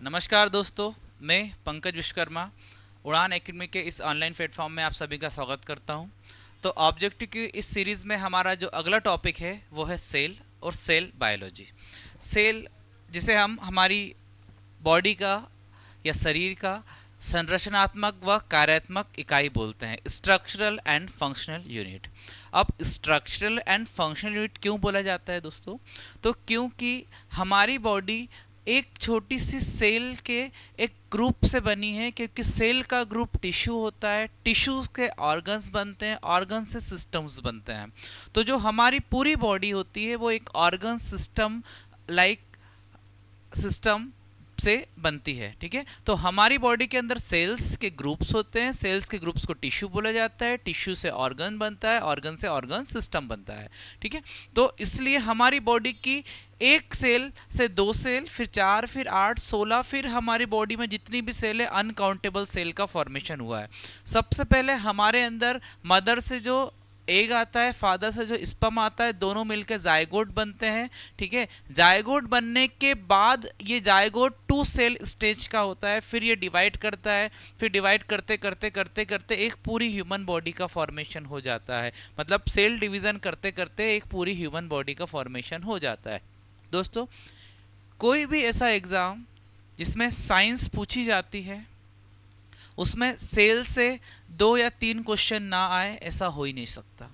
नमस्कार दोस्तों, मैं पंकज विश्वकर्मा उड़ान एकेडमी के इस ऑनलाइन प्लेटफॉर्म में आप सभी का स्वागत करता हूं। तो ऑब्जेक्टिव की इस सीरीज़ में हमारा जो अगला टॉपिक है वो है सेल और सेल बायोलॉजी। सेल जिसे हम हमारी बॉडी का या शरीर का संरचनात्मक व कार्यात्मक इकाई बोलते हैं, स्ट्रक्चरल एंड फंक्शनल यूनिट। अब स्ट्रक्चरल एंड फंक्शनल यूनिट क्यों बोला जाता है दोस्तों? तो क्योंकि हमारी बॉडी एक छोटी सी सेल के एक ग्रुप से बनी है, क्योंकि सेल का ग्रुप टिश्यू होता है, टिश्यू के ऑर्गन्स बनते हैं, ऑर्गन से सिस्टम्स बनते हैं। तो जो हमारी पूरी बॉडी होती है वो एक ऑर्गन सिस्टम लाइक सिस्टम से बनती है। ठीक है, तो हमारी बॉडी के अंदर सेल्स के ग्रुप्स होते हैं, सेल्स के ग्रुप्स को टिश्यू बोला जाता है, टिश्यू से ऑर्गन बनता है, ऑर्गन से ऑर्गन सिस्टम बनता है। ठीक है, तो इसलिए हमारी बॉडी की एक सेल से दो सेल, फिर चार, फिर 8, 16, फिर हमारी बॉडी में जितनी भी सेल है अनकाउंटेबल सेल का फॉर्मेशन हुआ है। सबसे पहले हमारे अंदर मदर से जो एग आता है, फादर से जो स्पर्म आता है, दोनों मिलकर जायगोट बनते हैं। ठीक है, जायगोट बनने के बाद ये जायगोट 2 सेल स्टेज का होता है, फिर ये डिवाइड करता है, फिर डिवाइड करते करते करते करते एक पूरी ह्यूमन बॉडी का फॉर्मेशन हो जाता है। मतलब सेल डिवीजन करते करते एक पूरी ह्यूमन बॉडी का फॉर्मेशन हो जाता है। दोस्तों, कोई भी ऐसा एग्जाम जिसमें साइंस पूछी जाती है उसमें सेल से 2 या 3 क्वेश्चन ना आए, ऐसा हो ही नहीं सकता।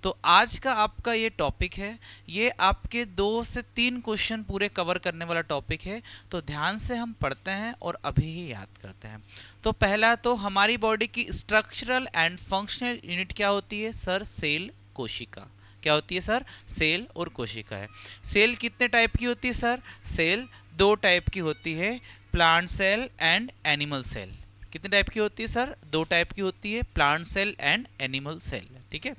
तो आज का आपका ये टॉपिक है, ये आपके 2 से 3 क्वेश्चन पूरे कवर करने वाला टॉपिक है। तो ध्यान से हम पढ़ते हैं और अभी ही याद करते हैं। तो पहला, तो हमारी बॉडी की स्ट्रक्चरल एंड फंक्शनल यूनिट क्या होती है सर? सेल, कोशिका। क्या होती है सर? सेल और कोशिका है। सेल कितने टाइप की होती है सर? सेल 2 टाइप की होती है, plant cell and animal cell. कितने टाइप की होती है सर? 2 टाइप की होती है, plant cell and animal cell. ठीक है,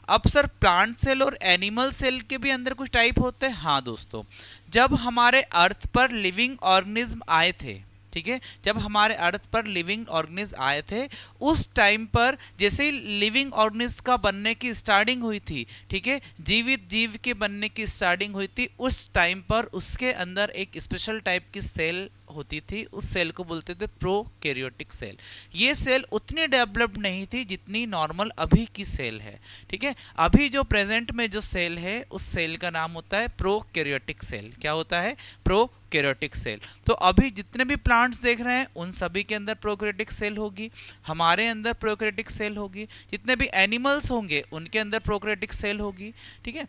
अब सर प्लांट सेल और एनिमल सेल के भी अंदर कुछ टाइप होते हैं। हाँ दोस्तों, जब हमारे अर्थ पर लिविंग ऑर्गेनिज्म आए थे, ठीक है, जब हमारे अर्थ पर लिविंग ऑर्गेनिज्म आए थे, उस टाइम पर जैसे ही लिविंग ऑर्गेनिज्म का बनने की स्टार्टिंग हुई थी, ठीक है, जीवित जीव के बनने की स्टार्टिंग हुई थी, उस टाइम पर उसके अंदर एक स्पेशल टाइप की सेल होती थी। उस सेल को बोलते थे प्रोकैरियोटिक सेल। ये सेल उतनी डेवलप्ड नहीं थी जितनी नॉर्मल अभी की सेल है। ठीक है, अभी जो प्रेजेंट में जो सेल है उस सेल का नाम होता है प्रोकैरियोटिक सेल। क्या होता है? Prokaryotic cell. तो अभी जितने भी प्लांट्स देख रहे हैं उन सभी के अंदर प्रोकैरियोटिक सेल होगी, हमारे अंदर प्रोकैरियोटिक सेल होगी, जितने भी एनिमल्स होंगे उनके अंदर प्रोकैरियोटिक सेल होगी। ठीक है,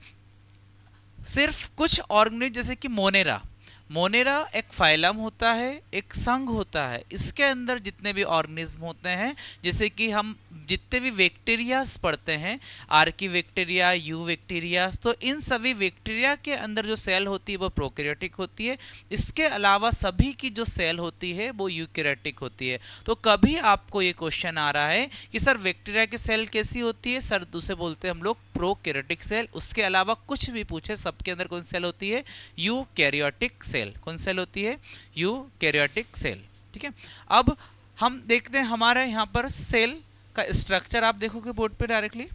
सिर्फ कुछ ऑर्गेनिज्म जैसे कि मोनेरा, मोनेरा एक फाइलम होता है, एक संघ होता है, इसके अंदर जितने भी ऑर्गेनिज्म होते हैं, जैसे कि हम जितने भी बैक्टीरियाज पढ़ते हैं, आर्की बैक्टीरिया, यू बैक्टीरिया, तो इन सभी बैक्टीरिया के अंदर जो सेल होती है वो प्रोकैरियोटिक होती है। इसके अलावा सभी की जो सेल होती है वो यूकैरियोटिक होती है। तो कभी आपको ये क्वेश्चन आ रहा है कि सर बैक्टीरिया की सेल कैसी होती है? सर दूसरे बोलते हैं हम लोग प्रोकैरियोटिक सेल। उसके अलावा कुछ भी पूछे, सबके अंदर कौन सी सेल होती है? Eukaryotic cell. कौन सेल होती है? Eukaryotic cell. ठीक है, अब हम देखते हैं हमारे यहाँ पर सेल का स्ट्रक्चर। आप देखोगे बोर्ड पे डायरेक्टली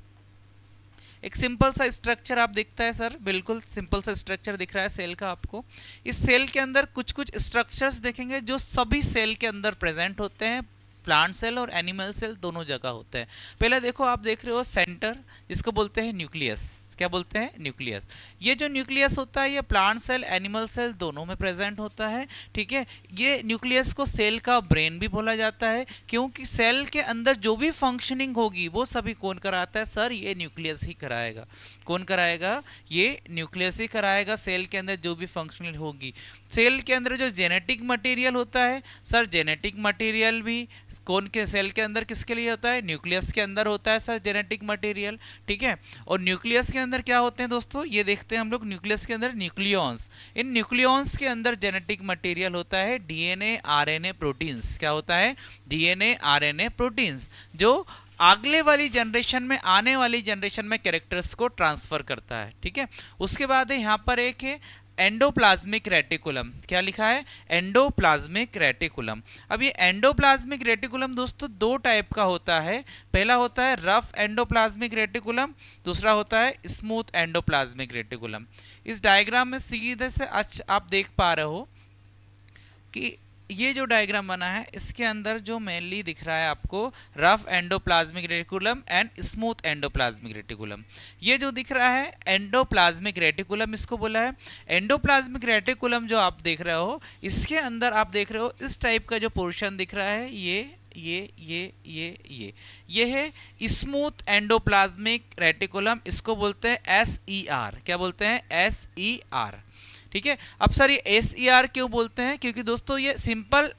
एक सिंपल सा स्ट्रक्चर आप दिखता है सर, बिल्कुल सिंपल सा स्ट्रक्चर दिख रहा है सेल का आपको। इस सेल के अंदर कुछ कुछ स्ट्रक्चर्स देखेंगे जो सभी सेल के अंदर प्रेजेंट होते हैं, प्लांट सेल और एनिमल सेल दोनों जगह होते हैं। पहले देखो, आप देख रहे हो सेंटर, जिसको बोलते हैं न्यूक्लियस। क्या बोलते हैं? न्यूक्लियस। ये जो न्यूक्लियस होता है ये प्लांट सेल, एनिमल सेल दोनों में प्रेजेंट होता है। ठीक है, ये न्यूक्लियस को सेल का ब्रेन भी बोला जाता है, क्योंकि सेल के अंदर जो भी फंक्शनिंग होगी वो सभी कौन कराता है सर? ये न्यूक्लियस ही कराएगा। कौन कराएगा? ये न्यूक्लियस ही कराएगा। सेल के अंदर जो भी फंक्शनिंग होगी, सेल के अंदर जो जेनेटिक मटेरियल होता है सर, जेनेटिक मटेरियल भी कौन के सेल के अंदर किसके लिए होता है? न्यूक्लियस के अंदर होता है सर जेनेटिक मटेरियल। ठीक है, और न्यूक्लियस के अंदर क्या होते हैं दोस्तों? ये देखते हैं हम लोग, न्यूक्लियस के अंदर न्यूक्लियॉन्स। इन न्यूक्लियॉन्स के अंदर जेनेटिक मटेरियल होता है डीएनए, आरएनए, प्रोटीन्स। क्या होता है? डीएनए, आरएनए, प्रोटीन्स, जो अगले वाली जनरेशन में, आने वाली जनरेशन में कैरेक्टर्स को ट्रांसफर करता है। ठीक है, उसके बाद यहाँ पर एक है एंडोप्लाज्मिक रेटिकुलम। क्या लिखा है? Endoplasmic reticulum. अब ये एंडोप्लाज्मिक रेटिकुलम दोस्तों 2 टाइप का होता है। पहला होता है रफ एंडोप्लाज्मिक रेटिकुलम, दूसरा होता है स्मूथ एंडोप्लाज्मिक रेटिकुलम। इस डायग्राम में सीधे से आप देख पा रहे हो कि ये जो डायग्राम बना है इसके अंदर जो मेनली दिख रहा है आपको rough endoplasmic reticulum and smooth endoplasmic reticulum. ये जो दिख रहा है एंडोप्लाज्मिक रेटिकुलम इसको बोला है। एंडोप्लाज्मिक रेटिकुलम जो आप देख रहे हो इसके अंदर आप देख रहे हो इस टाइप का जो पोर्शन दिख रहा है ये है स्मूथ एंडोप्लाज्मिक रेटिकुलम, इसको बोलते हैं SER। क्या बोलते हैं? SER। ठीक है। अब सर ये SER क्यों बोलते हैं? क्योंकि दोस्तों ये सिंपल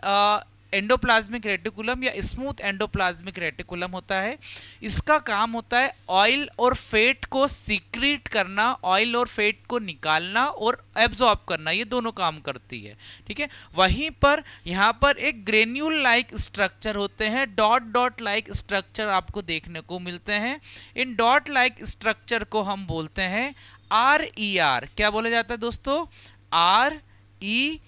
एंडोप्लाज्मिक रेटिकुलम या स्मूथ एंडोप्लाज्मिक रेटिकुलम होता है। इसका काम होता है ऑयल और फैट को सीक्रेट करना, ऑयल और फैट को निकालना और एब्जॉर्ब करना, ये दोनों काम करती है। ठीक है। वहीं पर यहाँ पर एक ग्रेन्यूल लाइक स्ट्रक्चर होते हैं, डॉट डॉट लाइक स्ट्रक्चर आपको देखने को मिलते हैं। इन डॉट लाइक स्ट्रक्चर को हम बोलते हैं RER। क्या बोला जाता है दोस्तों? RER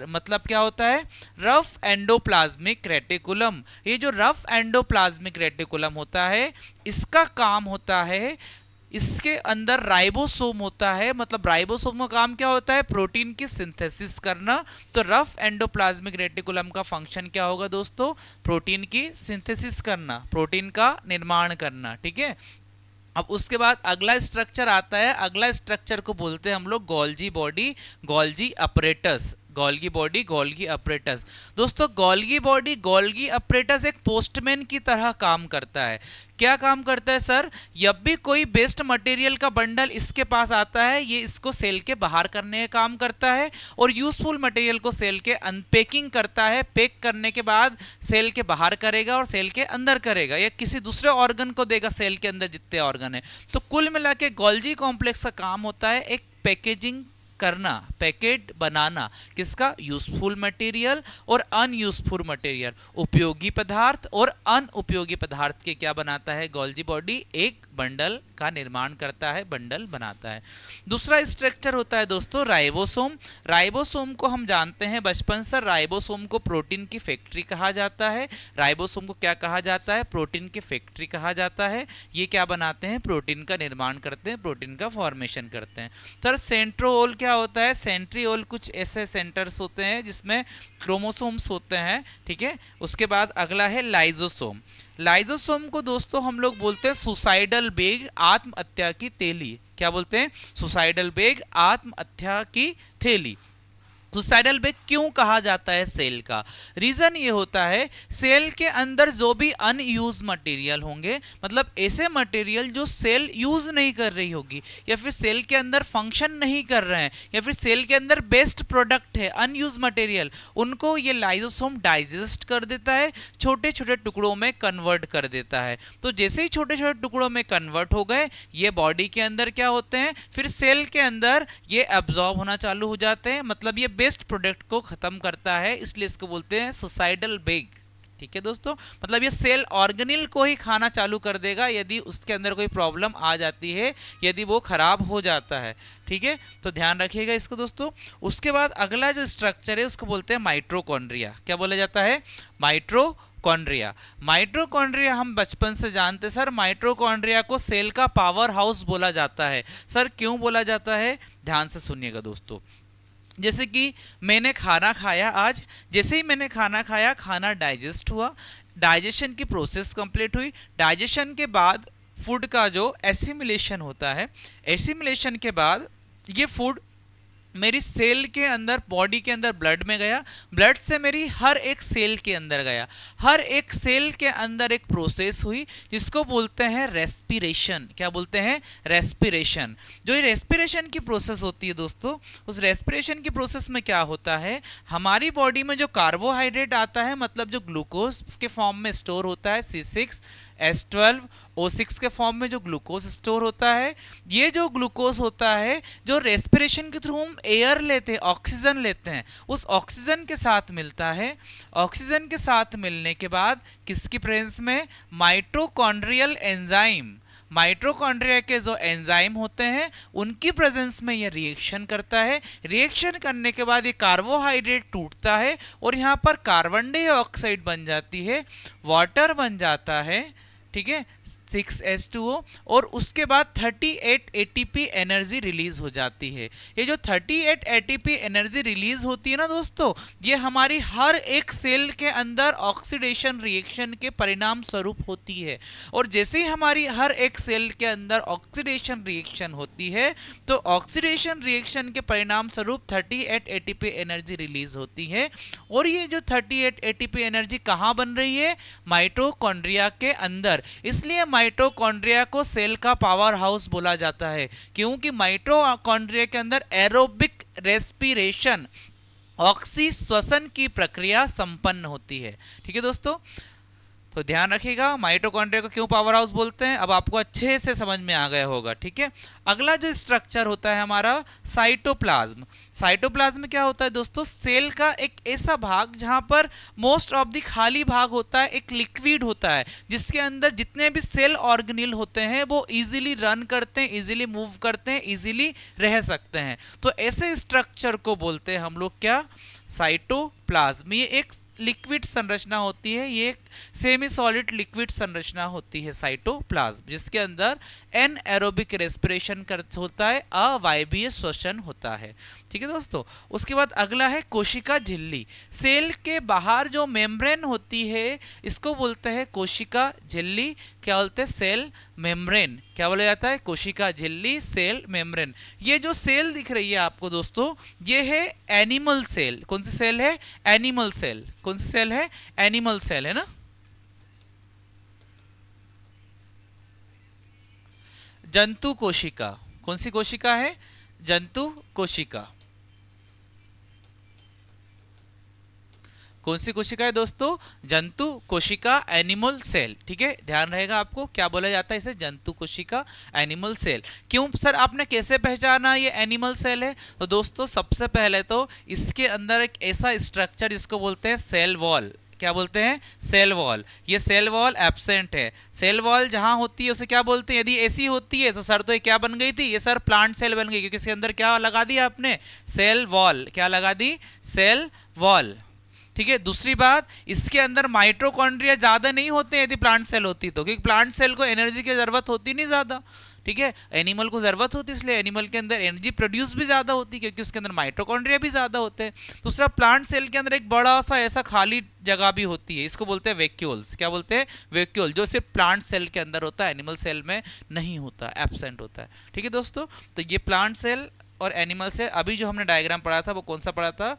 मतलब क्या होता है? Rough endoplasmic reticulum. ये जो रफ एंडोप्लाज्मिक रेटिकुलम होता है इसका काम होता है, इसके अंदर राइबोसोम होता है। मतलब राइबोसोम का काम क्या होता है? प्रोटीन की सिंथेसिस करना। तो रफ एंडोप्लाज्मिक रेटिकुलम का फंक्शन क्या होगा दोस्तों? प्रोटीन की सिंथेसिस करना, प्रोटीन का निर्माण करना। ठीक है। अब उसके बाद अगला स्ट्रक्चर आता है, अगला स्ट्रक्चर को बोलते हैं हम लोग Golgi body, Golgi apparatus. Golgi body, Golgi apparatus. दोस्तों गोल्गी बॉडी, गोल्गी अपरेटस एक पोस्टमैन की तरह काम करता है। क्या काम करता है सर? जब भी कोई वेस्ट मटेरियल का बंडल इसके पास आता है ये इसको सेल के बाहर करने का काम करता है और यूजफुल मटेरियल को सेल के अनपैकिंग करता है। पैक करने के बाद सेल के बाहर करेगा और सेल के अंदर करेगा या किसी दूसरे ऑर्गन को देगा सेल के अंदर जितने ऑर्गन है। तो कुल मिला के गोल्गी कॉम्प्लेक्स का काम होता है एक पैकेजिंग करना, पैकेट बनाना। किसका? यूजफुल मटेरियल और अनयूजफुल मटेरियल, उपयोगी पदार्थ और अनउपयोगी पदार्थ के क्या बनाता है गोल्गी बॉडी? एक बंडल का निर्माण करता है, बंडल बनाता है। दूसरा स्ट्रक्चर होता है दोस्तों राइबोसोम। राइबोसोम को हम जानते हैं बचपन से, राइबोसोम को प्रोटीन की फैक्ट्री कहा जाता है। राइबोसोम को क्या कहा जाता है? प्रोटीन की फैक्ट्री कहा जाता है। ये क्या बनाते हैं? प्रोटीन का निर्माण करते हैं, प्रोटीन का फॉर्मेशन करते हैं। सर सेंट्रोल क्या होता है? सेंट्रियोल कुछ ऐसे सेंटर्स होते हैं जिसमें क्रोमोसोम्स होते हैं। ठीक है। उसके बाद अगला है लाइजोसोम। लाइजोसोम को दोस्तों हम लोग बोलते हैं सुसाइडल बेग, आत्महत्या की थैली। क्या बोलते हैं? सुसाइडल बेग, आत्महत्या की थैली। सुसाइडल बेग क्यों कहा जाता है सेल का? रीजन ये होता है सेल के अंदर जो भी अनयूज मटेरियल होंगे, मतलब ऐसे मटेरियल जो सेल यूज नहीं कर रही होगी या फिर सेल के अंदर फंक्शन नहीं कर रहे हैं या फिर सेल के अंदर बेस्ट प्रोडक्ट है अनयूज मटेरियल, उनको ये लाइजोसोम डाइजेस्ट कर देता है, छोटे छोटे टुकड़ों में कन्वर्ट कर देता है। तो जैसे ही छोटे छोटे टुकड़ों में कन्वर्ट हो गए ये बॉडी के अंदर क्या होते हैं? फिर सेल के अंदर ये एब्जॉर्ब होना चालू हो जाते हैं। मतलब ये बेस्ट प्रोडक्ट को खत्म करता है, इसलिए इसको बोलते हैं सुसाइडल बेग। ठीक है दोस्तों। मतलब ये सेल ऑर्गेनिल को ही खाना चालू कर देगा यदि उसके अंदर कोई प्रॉब्लम आ जाती है, यदि वो खराब हो जाता है। ठीक है। तो ध्यान रखिएगा इसको दोस्तों। उसके बाद अगला जो स्ट्रक्चर है उसको बोलते हैं माइटोकॉन्ड्रिया। क्या बोला जाता है? माइटोकॉन्ड्रिया। माइटोकॉन्ड्रिया हम बचपन से जानते हैं सर, माइटोकॉन्ड्रिया को सेल का पावर हाउस बोला जाता है। सर क्यों बोला जाता है? ध्यान से सुनिएगा दोस्तों। जैसे कि मैंने खाना खाया आज, जैसे ही मैंने खाना खाया खाना डाइजेस्ट हुआ, डाइजेशन की प्रोसेस कंप्लीट हुई। डाइजेशन के बाद फूड का जो एसिमिलेशन होता है, एसिमिलेशन के बाद ये फूड मेरी सेल के अंदर, बॉडी के अंदर ब्लड में गया, ब्लड से मेरी हर एक सेल के अंदर गया, हर एक सेल के अंदर एक प्रोसेस हुई जिसको बोलते हैं रेस्पिरेशन। क्या बोलते हैं? रेस्पिरेशन। जो ये रेस्पिरेशन की प्रोसेस होती है दोस्तों, उस रेस्पिरेशन की प्रोसेस में क्या होता है, हमारी बॉडी में जो कार्बोहाइड्रेट आता है, मतलब जो ग्लूकोज के फॉर्म में स्टोर होता है C6H12O6 के फॉर्म में जो ग्लूकोज स्टोर होता है, ये जो ग्लूकोज होता है जो रेस्पिरेशन के थ्रू हम एयर लेते हैं, ऑक्सीजन लेते हैं, उस ऑक्सीजन के साथ मिलता है। ऑक्सीजन के साथ मिलने के बाद किसकी प्रेजेंस में? माइटोकॉन्ड्रियल एंजाइम, माइटोकॉन्ड्रिया के जो एंजाइम होते हैं उनकी प्रेजेंस में ये रिएक्शन करता है। रिएक्शन करने के बाद ये कार्बोहाइड्रेट टूटता है और यहाँ पर कार्बन डाइऑक्साइड बन जाती है, वाटर बन जाता है। ठीक है। 6H2O और उसके बाद 38 ATP एनर्जी रिलीज हो जाती है। ये जो 38 ATP एनर्जी रिलीज होती है ना दोस्तों, ये हमारी हर एक सेल के अंदर ऑक्सीडेशन रिएक्शन के परिणाम स्वरूप होती है। और जैसे ही हमारी हर एक सेल के अंदर ऑक्सीडेशन रिएक्शन होती है तो ऑक्सीडेशन रिएक्शन के परिणाम स्वरूप 38 ATP एनर्जी रिलीज होती है। और ये जो 38 ATP एनर्जी कहाँ बन रही है? माइटोकॉन्ड्रिया के अंदर। इसलिए माइटोकॉन्ड्रिया को सेल का पावर हाउस बोला जाता है, क्योंकि माइटोकॉन्ड्रिया के अंदर एरोबिक रेस्पिरेशन, ऑक्सी श्वसन की प्रक्रिया संपन्न होती है। ठीक है दोस्तों, तो ध्यान रखिएगा माइटोकॉन्ड्रिया को क्यों पावर हाउस बोलते हैं, अब आपको अच्छे से समझ में आ गया होगा। ठीक है, अगला जो स्ट्रक्चर होता है हमारा साइटोप्लाज्म। साइटोप्लाज्म में क्या होता है दोस्तों? सेल का एक ऐसा भाग जहां पर मोस्ट ऑफ द खाली भाग होता है, एक लिक्विड होता है जिसके अंदर जितने भी सेल ऑर्गेनेल होते हैं वो इजीली रन करते हैं, इजीली मूव करते हैं, इजीली रह सकते हैं। तो ऐसे स्ट्रक्चर को बोलते हैं हम लोग क्या? साइटोप्लाज्म। ये एक लिक्विड संरचना होती है, ये एक सेमी सॉलिड लिक्विड संरचना होती है साइटोप्लाज्म, जिसके अंदर एनएरोबिक रेस्पिरेशन होता है, अवायवीय श्वसन होता है। ठीक है दोस्तों, उसके बाद अगला है कोशिका झिल्ली। सेल के बाहर जो मेम्ब्रेन होती है इसको बोलते हैं कोशिका झिल्ली। क्या बोलते हैं? Cell membrane. क्या बोला जाता है? कोशिका झिल्ली, सेल मेम्ब्रेन। ये जो सेल दिख रही है आपको दोस्तों, ये है एनिमल सेल। कौन सी सेल है? Animal cell. कौन सी सेल है? एनिमल सेल है ना। जंतु कोशिका। कौन सी कोशिका है? जंतु कोशिका। कौन सी कोशिका है दोस्तों? जंतु कोशिका, एनिमल सेल। ठीक है, ध्यान रहेगा आपको क्या बोला जाता है इसे? जंतु कोशिका, एनिमल सेल। क्यों सर आपने कैसे पहचाना ये एनिमल सेल है? तो दोस्तों सबसे पहले तो इसके अंदर एक ऐसा स्ट्रक्चर जिसको बोलते हैं सेल वॉल। क्या बोलते हैं? Cell wall. ये सेल वॉल एब्सेंट है। सेल वॉल जहां होती है उसे क्या बोलते हैं? यदि ऐसी होती है तो सर तो ये क्या बन गई थी? ये सर प्लांट सेल बन गई, क्योंकि इसके अंदर क्या लगा दिया आपने? Cell wall. क्या लगा दी? Cell wall. ठीक है, दूसरी बात, इसके अंदर माइटोकॉन्ड्रिया ज्यादा नहीं होते यदि प्लांट सेल होती तो, क्योंकि प्लांट सेल को एनर्जी की जरूरत होती नहीं ज्यादा। ठीक है, एनिमल को जरूरत होती, इसलिए एनिमल के अंदर एनर्जी प्रोड्यूस भी ज्यादा होती क्योंकि उसके अंदर माइटोकॉन्ड्रिया भी ज्यादा होते हैं। दूसरा, प्लांट सेल के अंदर एक बड़ा सा ऐसा खाली जगह भी होती है, इसको बोलते हैं वैक्यूल्स। क्या बोलते हैं? वैक्यूल, जो सिर्फ प्लांट सेल के अंदर होता है, एनिमल सेल में नहीं होता, एब्सेंट होता है। ठीक है दोस्तों, तो ये प्लांट सेल और एनिमल सेल। अभी जो हमने डायग्राम पढ़ा था वो कौन सा पढ़ा था?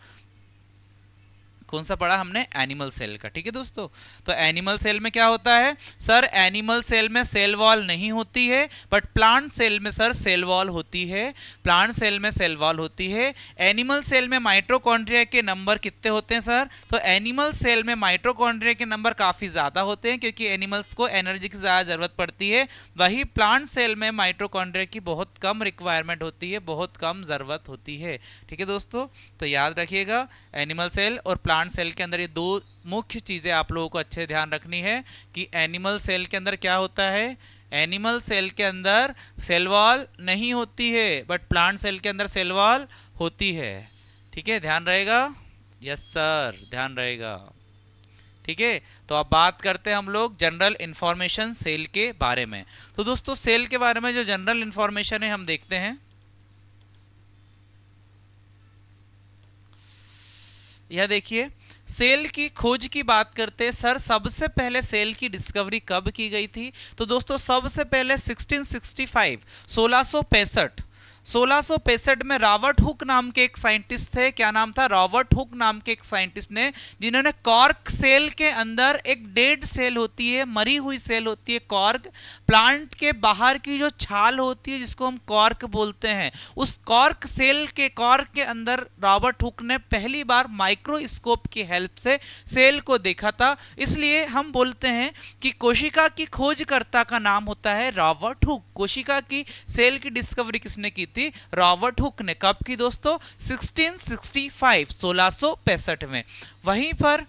कौन सा पढ़ा हमने? एनिमल सेल का। ठीक है दोस्तों, तो एनिमल सेल में क्या होता है? सर एनिमल सेल में सेल वॉल नहीं होती है, बट प्लांट सेल में सर सेल वॉल होती है। प्लांट सेल में सेल वॉल होती है। एनिमल सेल में माइटोकॉन्ड्रिया के नंबर कितने होते हैं सर? तो एनिमल सेल में माइटोकॉन्ड्रिया के नंबर काफी ज्यादा होते हैं, क्योंकि एनिमल्स को एनर्जी की ज्यादा जरूरत पड़ती है। वही प्लांट सेल में माइटोकॉन्ड्रिया की बहुत कम रिक्वायरमेंट होती है, बहुत कम जरूरत होती है। ठीक है दोस्तों, तो याद रखिएगा एनिमल सेल और प्लांट सेल के अंदर ये दो मुख्य चीजें आप लोगों को अच्छे ध्यान रखनी है कि एनिमल सेल के अंदर क्या होता है? एनिमल सेल के अंदर सेल वॉल नहीं होती है, बट प्लांट सेल के अंदर सेल वॉल होती है। ठीक है, ध्यान रहेगा। यस सर, ध्यान रहेगा। ठीक है, तो अब बात करते हैं हम लोग जनरल इंफॉर्मेशन सेल के बारे में। तो दोस्तों सेल के बारे में जो जनरल इंफॉर्मेशन है हम देखते हैं। यह देखिए, सेल की खोज की बात करते हैं सर। सबसे पहले सेल की डिस्कवरी कब की गई थी? तो दोस्तों सबसे पहले 1665 1665 में रॉबर्ट हुक नाम के एक साइंटिस्ट थे। क्या नाम था? रॉबर्ट हुक नाम के एक साइंटिस्ट ने, जिन्होंने कॉर्क सेल के अंदर एक डेड सेल होती है, मरी हुई सेल होती है कॉर्क, प्लांट के बाहर की जो छाल होती है जिसको हम कॉर्क बोलते हैं, उस कॉर्क सेल के कॉर्क के अंदर रॉबर्ट हुक ने पहली बार माइक्रोस्कोप की हेल्प से सेल को देखा था। इसलिए हम बोलते हैं कि कोशिका की खोजकर्ता का नाम होता है रॉबर्ट हुक। कोशिका की सेल की डिस्कवरी किसने की थी? रॉबर्ट हुक ने। कब की दोस्तों? 1665 1665 में। वहीं पर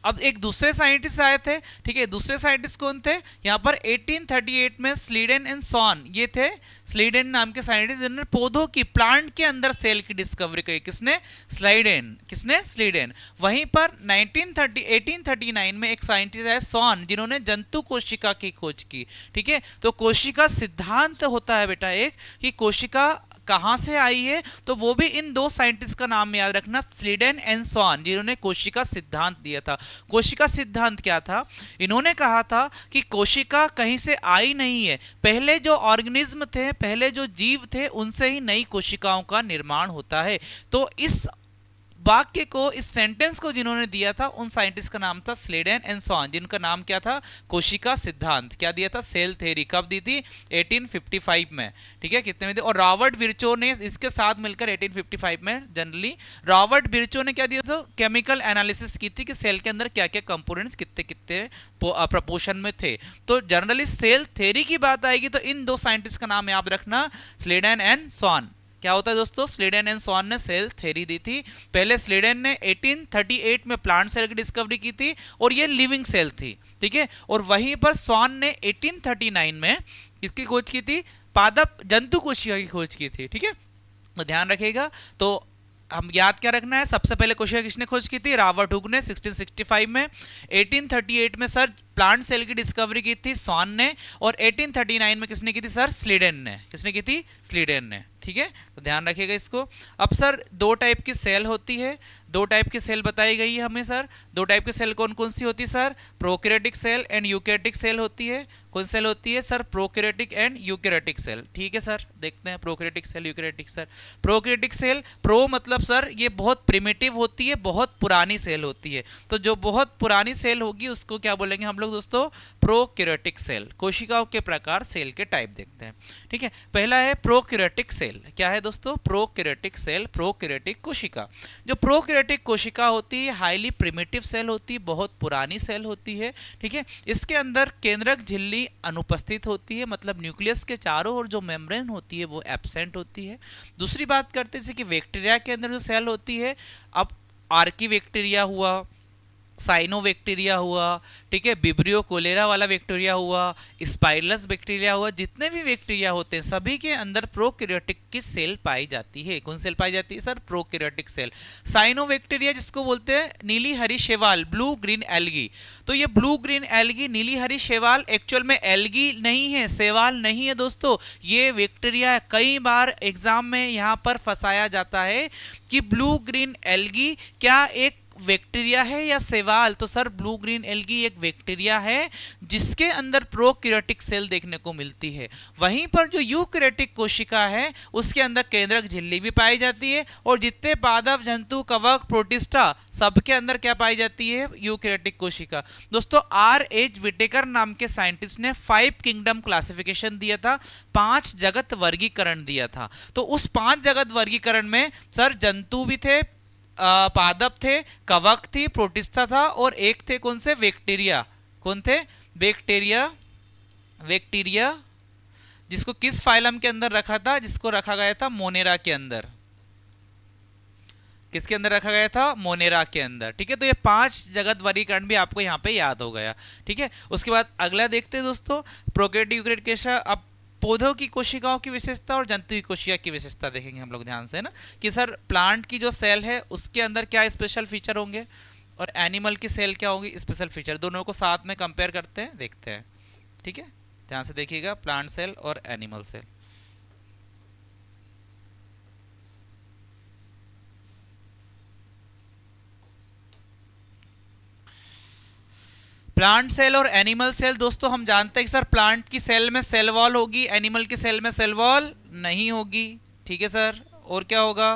अब एक दूसरे साइंटिस्ट आए थे, ठीक है, दूसरे साइंटिस्ट कौन थे यहाँ पर 1838 में स्लीडन एंड सॉन, ये थे स्लीडन नाम के साइंटिस्ट जिन्होंने पौधों की, प्लांट के अंदर सेल की डिस्कवरी की। किसने? स्लीडन। किसने? स्लीडन। वहीं पर 1839 में एक साइंटिस्ट है सॉन, जिन्होंने जंतु कोशिका की खोज की। ठीक है, तो कोशिका सिद्धांत होता है बेटा एक, कि कोशिका कहां से आई है, तो वो भी इन दो साइंटिस्ट का नाम याद रखना, स्लीडन एंड सॉन, जिन्होंने कोशिका सिद्धांत दिया था। कोशिका सिद्धांत क्या था? इन्होंने कहा था कि कोशिका कहीं से आई नहीं है, पहले जो ऑर्गेनिज्म थे, पहले जो जीव थे, उनसे ही नई कोशिकाओं का निर्माण होता है। तो इस वाक्य को, इस सेंटेंस को जिन्होंने दिया था, उन साइंटिस्ट का नाम था स्लीडन एंड सॉन, जिनका नाम क्या था? कोशिका सिद्धांत। क्या दिया था? Cell theory. कब दी थी? 1855 में। ठीक है, कितने में दी? और रॉबर्ट विर्चो ने इसके साथ मिलकर 1855 में, जनरली रॉबर्ट विर्चो ने क्या दिया था? केमिकल एनालिसिस की थी कि सेल के अंदर क्या क्या कंपोनेंट्स कितने कितने प्रपोर्शन में थे। तो जनरली सेल थ्योरी की बात आएगी तो इन दो साइंटिस्ट का नाम याद रखना, स्लीडन एंड सॉन। क्या होता है दोस्तों? स्लीडन एंड सॉन ने सेल थ्योरी दी थी। पहले स्लीडन ने 1838 में प्लांट सेल की डिस्कवरी की थी और ये लिविंग सेल थी। ठीक है, और वहीं पर सॉन ने 1839 में किसकी खोज की थी? पादप जंतु कोशिका की खोज की थी। ठीक है, तो ध्यान रखिएगा। तो हम याद क्या रखना है? सबसे पहले कोशिका किसने खोज की थी? रॉबर्ट हुक ने 1665 में। 1838 में सर प्लांट सेल की डिस्कवरी की थी सॉन ने, और 1839 में किसने की थी सर? स्लीडन ने। किसने की थी? स्लीडन ने। ठीक है, तो ध्यान रखिएगा इसको। अब सर दो टाइप की सेल होती है, दो टाइप की सेल बताई गई है हमें सर। दो टाइप की सेल कौन कौन सी होती है sir? Prokaryotic cell and eukaryotic cell होती है। कौन सेल होती है sir? Prokaryotic and eukaryotic cell. ठीक है सर, देखते हैं prokaryotic cell, eukaryotic cell. Prokaryotic cell, pro मतलब सर ये बहुत प्रिमिटिव होती है, बहुत पुरानी सेल होती है। तो जो बहुत पुरानी सेल होगी उसको क्या बोलेंगे हम लोग दोस्तों? Prokaryotic cell. कोशिकाओं के प्रकार, सेल के टाइप देखते हैं। ठीक है, पहला है प्रोकैरियोटिक सेल। क्या है दोस्तों? प्रोकैरियोटिक सेल, प्रोकैरियोटिक कोशिका। जो प्रोकैरियोटिक कोशिका होती है हाईली प्रिमिटिव सेल होती है, बहुत पुरानी सेल होती है। ठीक है, इसके अंदर केंद्रक झिल्ली अनुपस्थित होती है, मतलब न्यूक्लियस के चारों ओर जो मेम्ब्रेन होती है वो एब्सेंट होती है। दूसरी बात करते हैं कि बैक्टीरिया के अंदर जो सेल होती है, अब आर्की बैक्टीरिया हुआ, साइनोबैक्टीरिया हुआ, ठीक है, विब्रियो कोलेरा वाला बैक्टीरिया हुआ, स्पाइरलस बैक्टीरिया हुआ, जितने भी बैक्टीरिया होते हैं सभी के अंदर प्रोकैरियोटिक की सेल पाई जाती है। कौन सेल पाई जाती है सर? Prokaryotic cell. साइनोबैक्टीरिया जिसको बोलते हैं नीली हरी शैवाल, ब्लू ग्रीन एल्गी। तो ये ब्लू ग्रीन एल्गी, नीली हरी शैवाल एक्चुअल में एल्गी नहीं है, शैवाल नहीं है दोस्तों, ये बैक्टीरिया। कई बार एग्जाम में यहाँ पर फंसाया जाता है कि ब्लू ग्रीन एल्गी क्या एक बैक्टीरिया है या शैवाल? तो सर ब्लू ग्रीन एल्गी एक बैक्टीरिया है जिसके अंदर प्रोकैरियोटिक सेल देखने को मिलती है। वहीं पर जो यूकैरियोटिक कोशिका है उसके अंदर केंद्रक झिल्ली भी पाई जाती है, और जितने पादप, जंतु, कवक, प्रोटिस्टा सबके अंदर क्या पाई जाती है? यूकैरियोटिक कोशिका। दोस्तों R.H. विटेकर नाम के साइंटिस्ट ने 5 किंगडम क्लासिफिकेशन दिया था, 5 जगत वर्गीकरण दिया था। तो उस 5 जगत वर्गीकरण में सर जंतु भी थे, पादप थे, कवक थी, प्रोटिस्टा था, और एक थे कौन से? बैक्टीरिया। कौन थे? बैक्टीरिया। बैक्टीरिया जिसको किस फाइलम के अंदर रखा था? जिसको रखा गया था मोनेरा के अंदर। किसके अंदर रखा गया था? मोनेरा के अंदर। ठीक है, तो ये 5 जगत वर्गीकरण भी आपको यहाँ पे याद हो गया। ठीक है, उसके बाद अगला देखते हैं दोस्तों, प्रोकैरियोटिक यूकैरियोटिक कोशिका। अब पौधों की कोशिकाओं की विशेषता और जंतु की कोशिका की विशेषता देखेंगे हम लोग ध्यान से, ना, कि सर प्लांट की जो सेल है उसके अंदर क्या स्पेशल फीचर होंगे और एनिमल की सेल क्या होगी स्पेशल फीचर। दोनों को साथ में कंपेयर करते हैं, देखते हैं। ठीक है, ध्यान से देखिएगा, प्लांट सेल और एनिमल सेल। प्लांट सेल और एनिमल सेल दोस्तों हम जानते हैं कि सर प्लांट की सेल में सेल वॉल होगी, एनिमल की सेल में सेल वॉल नहीं होगी। ठीक है सर, और क्या होगा?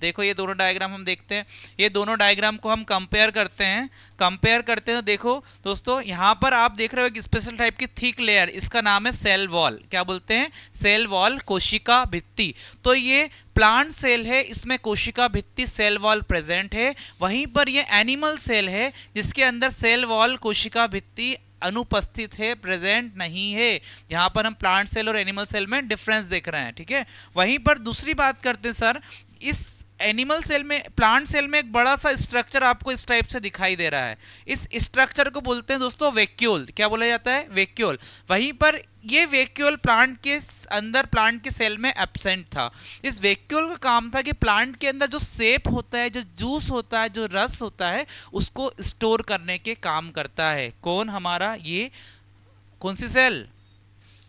देखो ये दोनों डायग्राम हम देखते हैं, ये दोनों डायग्राम को हम कंपेयर करते हैं। देखो दोस्तों यहाँ पर आप देख रहे हो एक स्पेशल टाइप की थिक लेयर, इसका नाम है सेल वॉल। क्या बोलते हैं? सेल वॉल, कोशिका भित्ति। तो ये प्लांट सेल है, इसमें कोशिका भित्ति सेल वॉल प्रेजेंट है। वहीं पर ये एनिमल सेल है जिसके अंदर सेल वॉल, कोशिका भित्ति अनुपस्थित है, प्रेजेंट नहीं है। जहां पर हम प्लांट सेल और एनिमल सेल में डिफरेंस देख रहे हैं। ठीक है, वहीं पर दूसरी बात करते हैं सर, इस एनिमल सेल में, प्लांट सेल में एक बड़ा सा स्ट्रक्चर आपको इस टाइप से दिखाई दे रहा है। इस स्ट्रक्चर को बोलते हैं दोस्तों वैक्यूल। क्या बोला जाता है? वैक्यूल। वहीं पर ये वैक्यूल प्लांट के अंदर, प्लांट के सेल में एब्सेंट था। इस वैक्यूल का काम था कि प्लांट के अंदर जो सेप होता है, जो जूस होता है, जो रस होता है, उसको स्टोर करने के काम करता है। कौन? हमारा ये कौन सी सेल?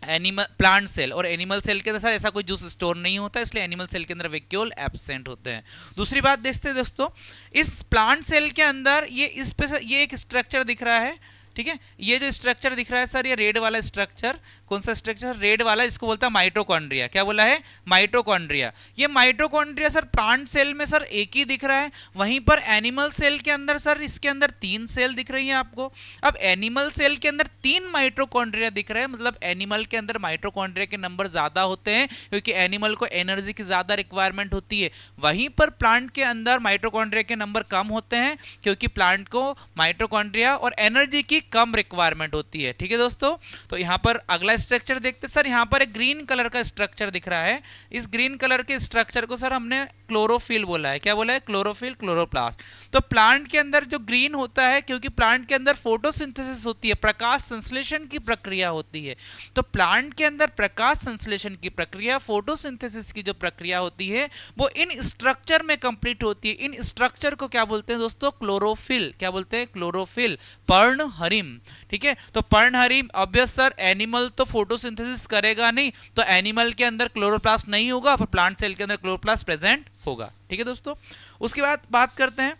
Animal, plant cell. और एनिमल सेल के अंदर सर ऐसा कोई जूस स्टोर नहीं होता, इसलिए एनिमल सेल के अंदर वैक्यूल एब्सेंट होते हैं। दूसरी बात देखते हैं दोस्तों, इस प्लांट सेल के अंदर ये इस पे ये एक स्ट्रक्चर दिख रहा है, ठीक है। ये जो स्ट्रक्चर दिख रहा है सर, ये रेड वाला स्ट्रक्चर, कौन सा स्ट्रक्चर? रेड वाला, इसको बोलता है माइटोकॉन्ड्रिया। क्या बोला है? माइटोकॉन्ड्रिया। ये माइटोकॉन्ड्रिया सर प्लांट सेल में सर एक ही दिख रहा है, वहीं पर एनिमल सेल के अंदर सर इसके अंदर 3 सेल दिख रही हैं आपको। अब एनिमल सेल के अंदर 3 माइटोकॉन्ड्रिया दिख रहे हैं, मतलब एनिमल के अंदर माइटोकॉन्ड्रिया के नंबर ज्यादा होते हैं, क्योंकि एनिमल को एनर्जी की ज्यादा रिक्वायरमेंट होती है। वहीं पर प्लांट के अंदर माइटोकॉन्ड्रिया के नंबर कम होते हैं, क्योंकि प्लांट को माइटोकॉन्ड्रिया और एनर्जी की कम रिक्वायरमेंट होती है। ठीक है दोस्तों, तो यहाँ पर अगला स्ट्रक्चर देखते सर। यहाँ पर एक ग्रीन कलर का स्ट्रक्चर दिख रहा है। इस ग्रीन कलर के स्ट्रक्चर को सर हमने क्लोरोफिल बोला है। क्या बोला है? Chlorophyll, chloroplast. तो प्लांट के अंदर जो ग्रीन होता है, क्योंकि प्लांट के अंदर फोटोसिंथेसिस होती है, प्रकाश संश्लेषण की प्रक्रिया होती है। तो प्लांट के अंदर प्रकाश संश्लेषण की प्रक्रिया, फोटोसिंथेसिस की जो प्रक्रिया होती है, वो इन स्ट्रक्चर में कंप्लीट होती है। इन स्ट्रक्चर को क्या बोलते हैं दोस्तों? क्लोरोफिल। क्या बोलते हैं? क्लोरोफिल। पर्णहरिम। ठीक है, तो पर्णहरिम ऑब्वियस सर, एनिमल तो फोटोसिंथेसिस करेगा नहीं, तो एनिमल के अंदर क्लोरोप्लास्ट नहीं होगा, पर प्लांट सेल के अंदर क्लोरोप्लास्ट प्रेजेंट होगा। ठीक है दोस्तों, उसके बाद बात करते हैं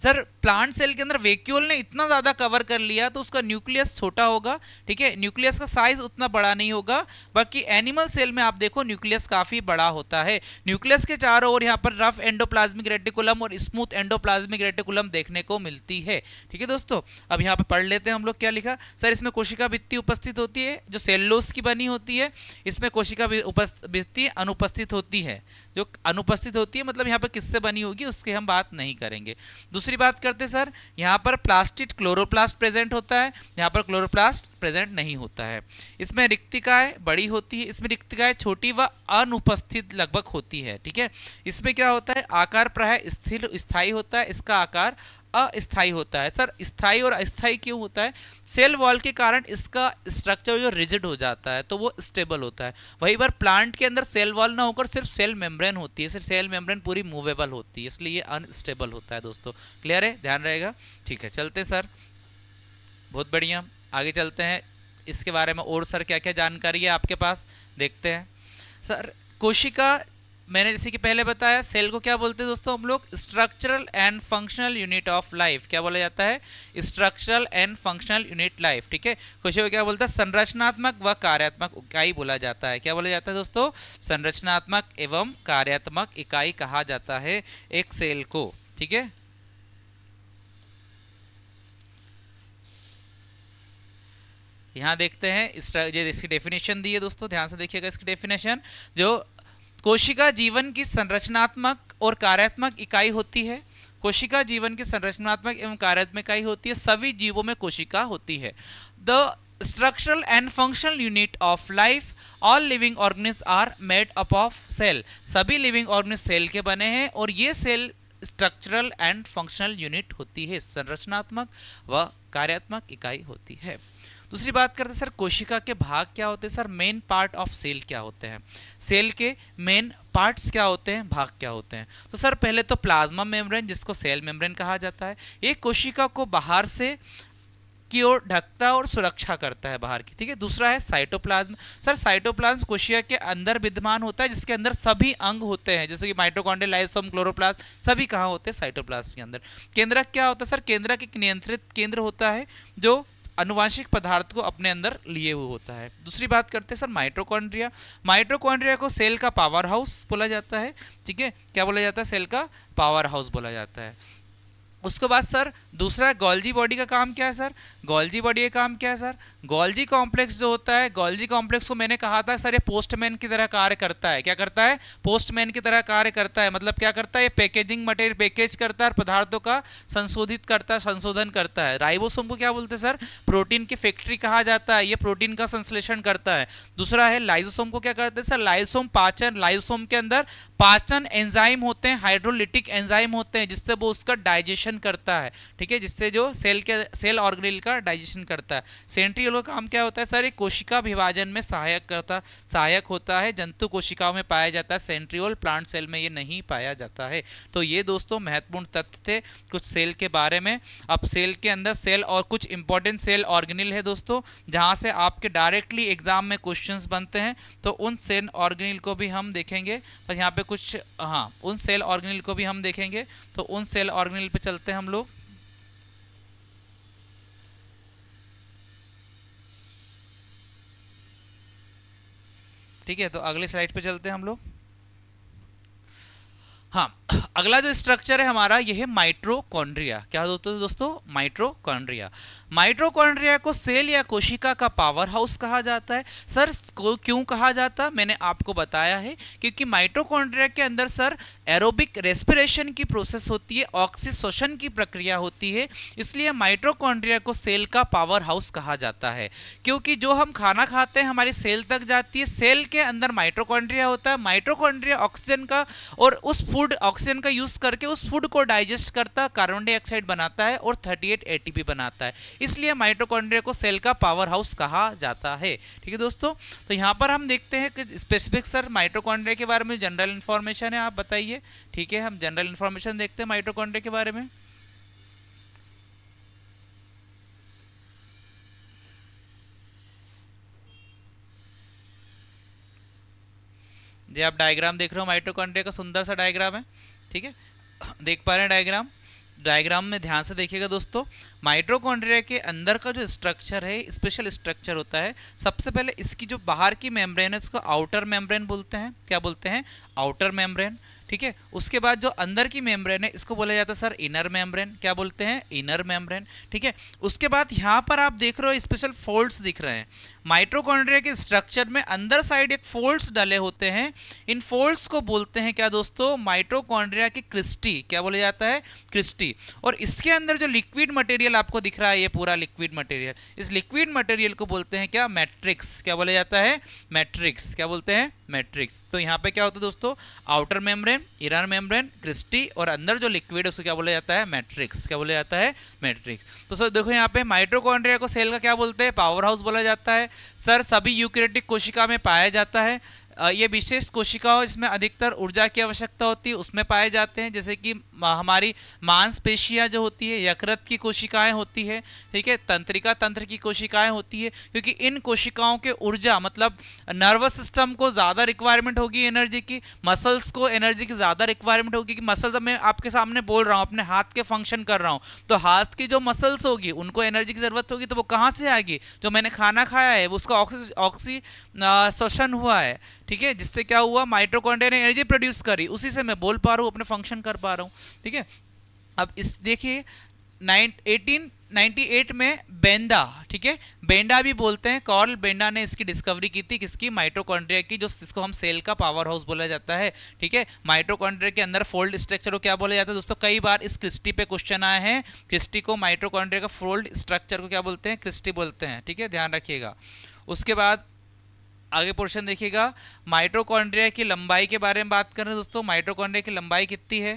सर, प्लांट सेल के अंदर वैक्यूल ने इतना ज्यादा कवर कर लिया तो उसका न्यूक्लियस छोटा होगा। ठीक है, न्यूक्लियस का साइज उतना बड़ा नहीं होगा। बाकी एनिमल सेल में आप देखो न्यूक्लियस काफी बड़ा होता है। न्यूक्लियस के चारों ओर यहाँ पर रफ एंडोप्लाज्मिक रेटिकुलम और स्मूथ एंडोप्लाज्मिक रेटिकुलम देखने को मिलती है। ठीक है दोस्तों, अब यहाँ पर पढ़ लेते हैं हम लोग क्या लिखा सर। इसमें कोशिका भित्ति उपस्थित होती है, जो सेलुलोज की बनी होती है। इसमें कोशिका भित्ति अनुपस्थित होती है। जो अनुपस्थित होती है मतलब यहाँ पर किससे बनी होगी उसकी हम बात नहीं करेंगे। दूसरी बात करते हैं सर, यहाँ पर प्लास्टिड क्लोरोप्लास्ट प्रेजेंट होता है, यहाँ पर क्लोरोप्लास्ट प्रेजेंट नहीं होता है। इसमें रिक्तिकाएं बड़ी होती है, इसमें रिक्तिकाएं छोटी व अनुपस्थित लगभग होती है। ठीक है, इसमें क्या होता है? आकार प्राय स्थिर स्थायी होता है, इसका आकार अस्थाई होता है। सर स्थाई और अस्थाई क्यों होता है? सेल वॉल के कारण इसका स्ट्रक्चर जो रिजिड हो जाता है तो वो स्टेबल होता है। वहीं पर प्लांट के अंदर सेल वॉल ना होकर सिर्फ सेल मेम्ब्रेन होती है, सिर्फ सेल मेम्ब्रेन पूरी मूवेबल होती है, इसलिए ये अनस्टेबल होता है दोस्तों। क्लियर है? ध्यान रहेगा। ठीक है, चलते सर, बहुत बढ़िया, आगे चलते हैं। इसके बारे में और सर क्या क्या जानकारी है आपके पास, देखते हैं सर। कोशिका, मैंने जैसे कि पहले बताया, सेल को क्या बोलते हैं दोस्तों हम लोग? Structural and functional unit of life. क्या बोला जाता है? Structural and functional unit life. ठीक है, कोशिका को क्या बोलता है? संरचनात्मक व कार्यात्मक इकाई बोला जाता है। क्या बोला जाता है दोस्तों? संरचनात्मक एवं कार्यात्मक इकाई कहा जाता है एक सेल को। ठीक है, यहाँ देखते हैं इसकी डेफिनेशन दी है दोस्तों, ध्यान से देखिएगा इसकी डेफिनेशन। जो कोशिका जीवन की संरचनात्मक और कार्यात्मक इकाई होती है, कोशिका जीवन की संरचनात्मक एवं कार्यात्मक इकाई होती है, सभी जीवों में कोशिका होती है। The structural and functional unit of life, all living organism are made up of cell. सभी लिविंग ऑर्गेनिज्म सेल के बने हैं और ये cell structural and functional unit होती है, संरचनात्मक व कार्यात्मक इकाई होती है। दूसरी बात करते हैं सर, कोशिका के भाग क्या होते हैं sir? Main part of cell क्या होते हैं? सेल के मेन पार्ट्स क्या होते हैं, भाग क्या होते हैं? तो सर पहले तो प्लाज्मा मेम्ब्रेन, जिसको सेल मेम्ब्रेन कहा जाता है, ये कोशिका को बाहर से की ओर ढकता और सुरक्षा करता है बाहर की। ठीक है, दूसरा है साइटोप्लाज्म। सर साइटोप्लाज्म कोशिका के अंदर विद्यमान होता है, जिसके अंदर सभी अंग होते हैं, जैसे कि माइटोकॉन्ड्रिया, लाइसोम, क्लोरोप्लास्ट, सभी कहाँ होते हैं? साइटोप्लाज्म के अंदर। केंद्रक क्या होता है सर? केंद्रक एक नियंत्रित केंद्र होता है जो अनुवांशिक पदार्थ को अपने अंदर लिए हुए होता है। दूसरी बात करते हैं सर माइटोकॉन्ड्रिया। माइटोकॉन्ड्रिया को सेल का पावर हाउस बोला जाता है। ठीक है, क्या बोला जाता है? सेल का पावर हाउस बोला जाता है। उसके बाद सर दूसरा गोल्जी बॉडी का काम क्या है सर? गोल्जी बॉडी का काम क्या है सर? गोल्जी कॉम्प्लेक्स जो होता है, गोल्जी कॉम्प्लेक्स को मैंने कहा था सर ये पोस्टमैन की तरह कार्य करता है। क्या करता है? पोस्टमैन की तरह कार्य करता है। मतलब क्या करता है? ये पैकेजिंग मटेरियल पैकेज करता है और पदार्थों का संशोधित करता है, संशोधन करता है। राइबोसोम को क्या बोलते हैं सर? प्रोटीन की फैक्ट्री कहा जाता है, ये प्रोटीन का संश्लेषण करता है। दूसरा है लाइसोसोम को क्या करते हैं सर? लाइसोम पाचन, लाइसोम के अंदर पाचन एंजाइम होते हैं, हाइड्रोलिटिक एंजाइम होते हैं, जिससे वो उसका डाइजेशन करता है, ठीक है, जिससे जो सेल ऑर्गेनेल का डाइजेशन करता है। सेंट्रियोल का काम क्या होता है सर? एक कोशिका विभाजन में सहायक होता है, जंतु कोशिकाओं में पाया जाता है, सेंट्रियोल प्लांट सेल में ये नहीं पाया जाता है। तो ये दोस्तों महत्वपूर्ण तथ्य थे कुछ सेल के बारे में। अब सेल के अंदर सेल और कुछ इंपॉर्टेंट सेल ऑर्गेनेल है दोस्तों, जहां से आपके डायरेक्टली एग्जाम में क्वेश्चंस बनते हैं, तो उन सेल ऑर्गेनेल को भी हम देखेंगे। पर यहाँ पे कुछ उन सेल ऑर्गेनेल को भी हम देखेंगे। तो उन सेल ऑर्गेनेल पे चलते हैं हम लोग। ठीक है, तो अगले स्लाइड पे चलते हैं हम लोग। हाँ, अगला जो स्ट्रक्चर है हमारा ये है माइटोकॉन्ड्रिया। क्या दोस्तों? माइटोकॉन्ड्रिया। माइटोकॉन्ड्रिया को सेल या कोशिका का पावर हाउस कहा जाता है। सर क्यों कहा जाता? मैंने आपको बताया है, क्योंकि माइटोकॉन्ड्रिया के अंदर सर एरोबिक रेस्पिरेशन की प्रोसेस होती है, ऑक्सीशोषण की प्रक्रिया होती है, इसलिए माइटोकॉन्ड्रिया को सेल का पावर हाउस कहा जाता है। क्योंकि जो हम खाना खाते हैं हमारी सेल तक जाती है, सेल के अंदर माइटोकॉन्ड्रिया होता है। माइटोकॉन्ड्रिया ऑक्सीजन का और उस फूड ऑक्सीजन का यूज करके उस फूड को डाइजेस्ट करता, कार्बन डाइऑक्साइड बनाता है और 38 एटीपी बनाता है, इसलिए माइटोकॉन्ड्रिया को सेल का पावर हाउस कहा जाता है। ठीक है दोस्तों, तो यहां पर हम देखते हैं कि स्पेसिफिक सर माइटोकॉन्ड्रिया के बारे में जनरल इंफॉर्मेशन है, आप बताइए। ठीक है, हम जनरल इंफॉर्मेशन देखते हैं माइटोकॉन्ड्रिया के बारे में। जी आप डायग्राम देख रहे हो, माइटोकॉन्ड्रिया का सुंदर सा डायग्राम है। ठीक है, देख पा रहे हैं डायग्राम में ध्यान से देखिएगा दोस्तों। माइटोकॉन्ड्रिया के अंदर का जो स्ट्रक्चर है स्पेशल स्ट्रक्चर होता है। सबसे पहले इसकी जो बाहर की मेम्ब्रेन है उसको आउटर मेम्ब्रेन बोलते हैं। क्या बोलते हैं? Outer membrane. ठीक है, उसके बाद जो अंदर की मेम्ब्रेन है इसको बोला जाता है सर इनर मेम्ब्रेन। क्या बोलते हैं? Inner membrane. ठीक है, उसके बाद यहाँ पर आप देख रहे हो स्पेशल फोल्ड्स दिख रहे हैं। माइटोकॉन्ड्रिया के स्ट्रक्चर में अंदर साइड एक फोल्ड्स डले होते हैं। इन फोल्ड्स को बोलते हैं क्या दोस्तों? माइटोकॉन्ड्रिया की क्रिस्टी। क्या बोला जाता है? क्रिस्टी। और इसके अंदर जो लिक्विड मटेरियल आपको दिख रहा है, ये पूरा लिक्विड मटेरियल, इस लिक्विड मटेरियल को बोलते हैं क्या? मैट्रिक्स। क्या बोला जाता है? मैट्रिक्स। क्या बोलते हैं? मैट्रिक्स। तो यहाँ पे क्या होता है दोस्तों? Outer membrane, inner membrane, cristae और अंदर जो लिक्विड है उसको क्या बोला जाता है? मैट्रिक्स। क्या बोला जाता है? मैट्रिक्स। तो सर देखो यहाँ पे माइटोकॉन्ड्रिया को सेल का क्या बोलते हैं? पावर हाउस बोला जाता है। सर सभी यूकेरियोटिक कोशिका में पाया जाता है। ये विशेष कोशिकाओं इसमें अधिकतर ऊर्जा की आवश्यकता होती है उसमें पाए जाते हैं, जैसे कि हमारी मांसपेशियां जो होती है, यकृत की कोशिकाएं होती है, ठीक है, तंत्रिका तंत्र की कोशिकाएं होती है, क्योंकि इन कोशिकाओं के ऊर्जा मतलब नर्वस सिस्टम को ज़्यादा रिक्वायरमेंट होगी एनर्जी की, मसल्स को एनर्जी की ज़्यादा रिक्वायरमेंट होगी कि मसल्स मैं आपके सामने बोल रहा हूँ, अपने हाथ के फंक्शन कर रहा हूँ, तो हाथ की जो मसल्स होगी उनको एनर्जी की ज़रूरत होगी, तो वो कहाँ से आएगी? जो मैंने खाना खाया है उसका ऑक्सीशोषण हुआ है, ठीक है, जिससे क्या हुआ? माइटोकॉन्ड्रिया ने एनर्जी प्रोड्यूस करी, उसी से मैं बोल पा रहा हूँ, अपने फंक्शन कर पा रहा हूँ। ठीक है, अब इस देखिए 1898 में बेंडा, ठीक है, बेंडा भी बोलते हैं, कार्ल बेंडा ने इसकी डिस्कवरी की थी, किसकी? माइटोकॉन्ड्रिया की, जो जिसको हम सेल का पावर हाउस बोला जाता है। ठीक है, माइटोकॉन्ड्रिया के अंदर फोल्ड स्ट्रक्चर को क्या बोला जाता है दोस्तों? कई बार इस क्रिस्टी पे क्वेश्चन आए हैं। क्रिस्टी को, माइटोकॉन्ड्रिया का फोल्ड स्ट्रक्चर को क्या बोलते हैं? क्रिस्टी बोलते हैं। ठीक है, ध्यान रखिएगा। उसके बाद आगे पोर्शन देखिएगा, माइटोकॉन्ड्रिया की लंबाई के बारे में बात करें दोस्तों। माइटोकॉन्ड्रिया की लंबाई कितनी है?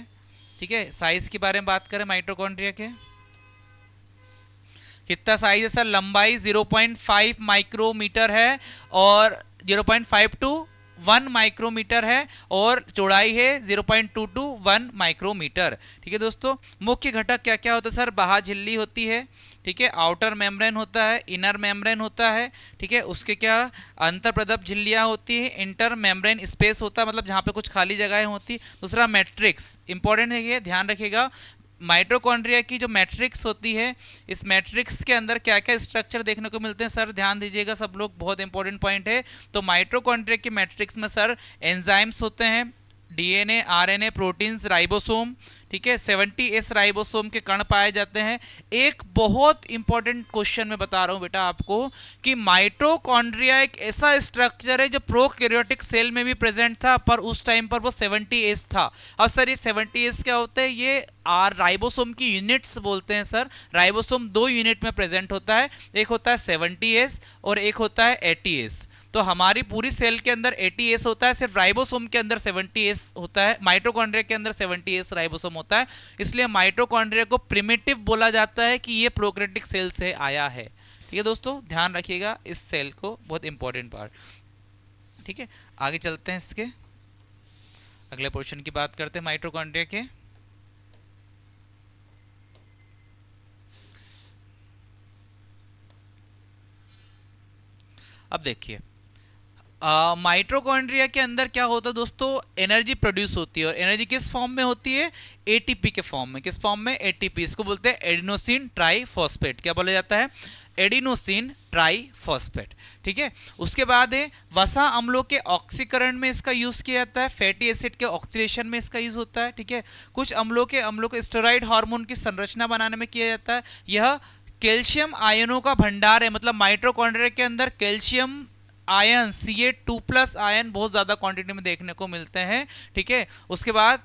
ठीक है, साइज के बारे में बात करें माइटोकॉन्ड्रिया के, कितना साइज है सर? लंबाई 0.5 माइक्रोमीटर है और 0.5 टू 1 माइक्रोमीटर है और चौड़ाई है 0.2 टू 1 माइक्रोमीटर। ठीक है दोस्तों, मुख्य घटक क्या क्या होता है सर? बाह्य झिल्ली होती है, ठीक है, आउटर मेम्ब्रेन होता है, इनर मेम्ब्रेन होता है, ठीक है, उसके क्या अंतर प्रदप झिल्लियाँ होती है, इंटर मेम्ब्रेन स्पेस होता है, मतलब जहाँ पे कुछ खाली जगहें होती। दूसरा मैट्रिक्स, इंपॉर्टेंट है ये, ध्यान रखिएगा। माइटोकॉन्ड्रिया की जो मैट्रिक्स होती है, इस मैट्रिक्स के अंदर क्या क्या स्ट्रक्चर देखने को मिलते हैं सर? ध्यान दीजिएगा सब लोग, बहुत इंपॉर्टेंट पॉइंट है। तो माइटोकॉन्ड्रिया की मैट्रिक्स में सर एंजाइम्स होते हैं, डीएनए, आरएनए, प्रोटीन्स, राइबोसोम, ठीक है, 70S राइबोसोम के कण पाए जाते हैं। एक बहुत इंपॉर्टेंट क्वेश्चन मैं बता रहा हूं बेटा आपको कि माइटोकॉन्ड्रिया एक ऐसा स्ट्रक्चर है जो प्रोकैरियोटिक सेल में भी प्रेजेंट था, पर उस टाइम पर वो 70S था। अब सर ये 70S क्या होता है? ये राइबोसोम की यूनिट्स बोलते हैं सर। राइबोसोम 2 यूनिट में प्रेजेंट होता है, एक होता है 70S और एक होता है 80S। तो हमारी पूरी सेल के अंदर 80S होता है, सिर्फ राइबोसोम के अंदर 70S होता है, माइटोकॉन्ड्रिया के अंदर 70S राइबोसोम होता है। इसलिए माइटोकॉन्ड्रिया को प्रिमिटिव बोला जाता है कि ये प्रोकैरियोटिक सेल से आया है। ठीक है दोस्तों, ध्यान रखिएगा इस सेल को, बहुत इंपॉर्टेंट पार्ट। ठीक है, आगे चलते हैं, इसके अगले पोर्शन की बात करते हैं माइटोकॉन्ड्रिया के। अब देखिए, माइटोकॉन्ड्रिया के अंदर क्या होता है दोस्तों, एनर्जी प्रोड्यूस होती है, और एनर्जी किस फॉर्म में होती है, एटीपी के फॉर्म में। किस फॉर्म में, एटीपी। इसको बोलते हैं एडिनोसिन ट्राइफॉस्फेट। क्या बोला जाता है, एडिनोसिन ट्राइफॉस्फेट। ठीक है, उसके बाद है वसा अम्लों के ऑक्सीकरण में इसका यूज किया जाता है, फैटी एसिड के ऑक्सीडेशन में इसका यूज होता है। ठीक है, कुछ अम्लों के स्टेरॉइड हार्मोन की संरचना बनाने में किया जाता है। यह कैल्शियम आयनों का भंडार है, मतलब माइटोकॉन्ड्रिया के अंदर कैल्शियम आयन Ca2+ आयन बहुत ज्यादा क्वांटिटी में देखने को मिलते हैं। ठीक है, उसके बाद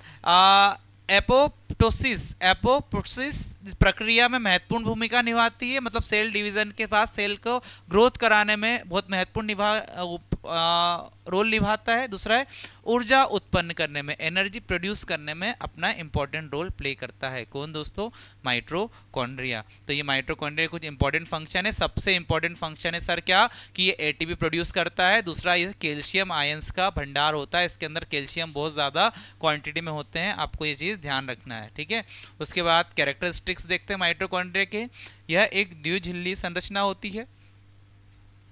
एपोप्टोसिस प्रक्रिया में महत्वपूर्ण भूमिका निभाती है, मतलब सेल डिवीजन के पास सेल को ग्रोथ कराने में बहुत महत्वपूर्ण रोल निभाता है। दूसरा है ऊर्जा उत्पन्न करने में, एनर्जी प्रोड्यूस करने में अपना इंपॉर्टेंट रोल प्ले करता है। कौन दोस्तों, माइटोकॉन्ड्रिया। तो ये माइटोकॉन्ड्रिया कुछ इंपॉर्टेंट फंक्शन है। सबसे इंपॉर्टेंट फंक्शन है सर क्या, कि ये एटीपी प्रोड्यूस करता है। दूसरा ये कैल्शियम आयंस का भंडार होता है, इसके अंदर कैल्शियम बहुत ज्यादा क्वांटिटी में होते हैं, आपको ये चीज ध्यान रखना है। ठीक है, उसके बाद कैरेक्टरिस्टिक्स देखते हैं माइटोकॉन्ड्रिया के। यह एक द्विझिल्ली संरचना होती है,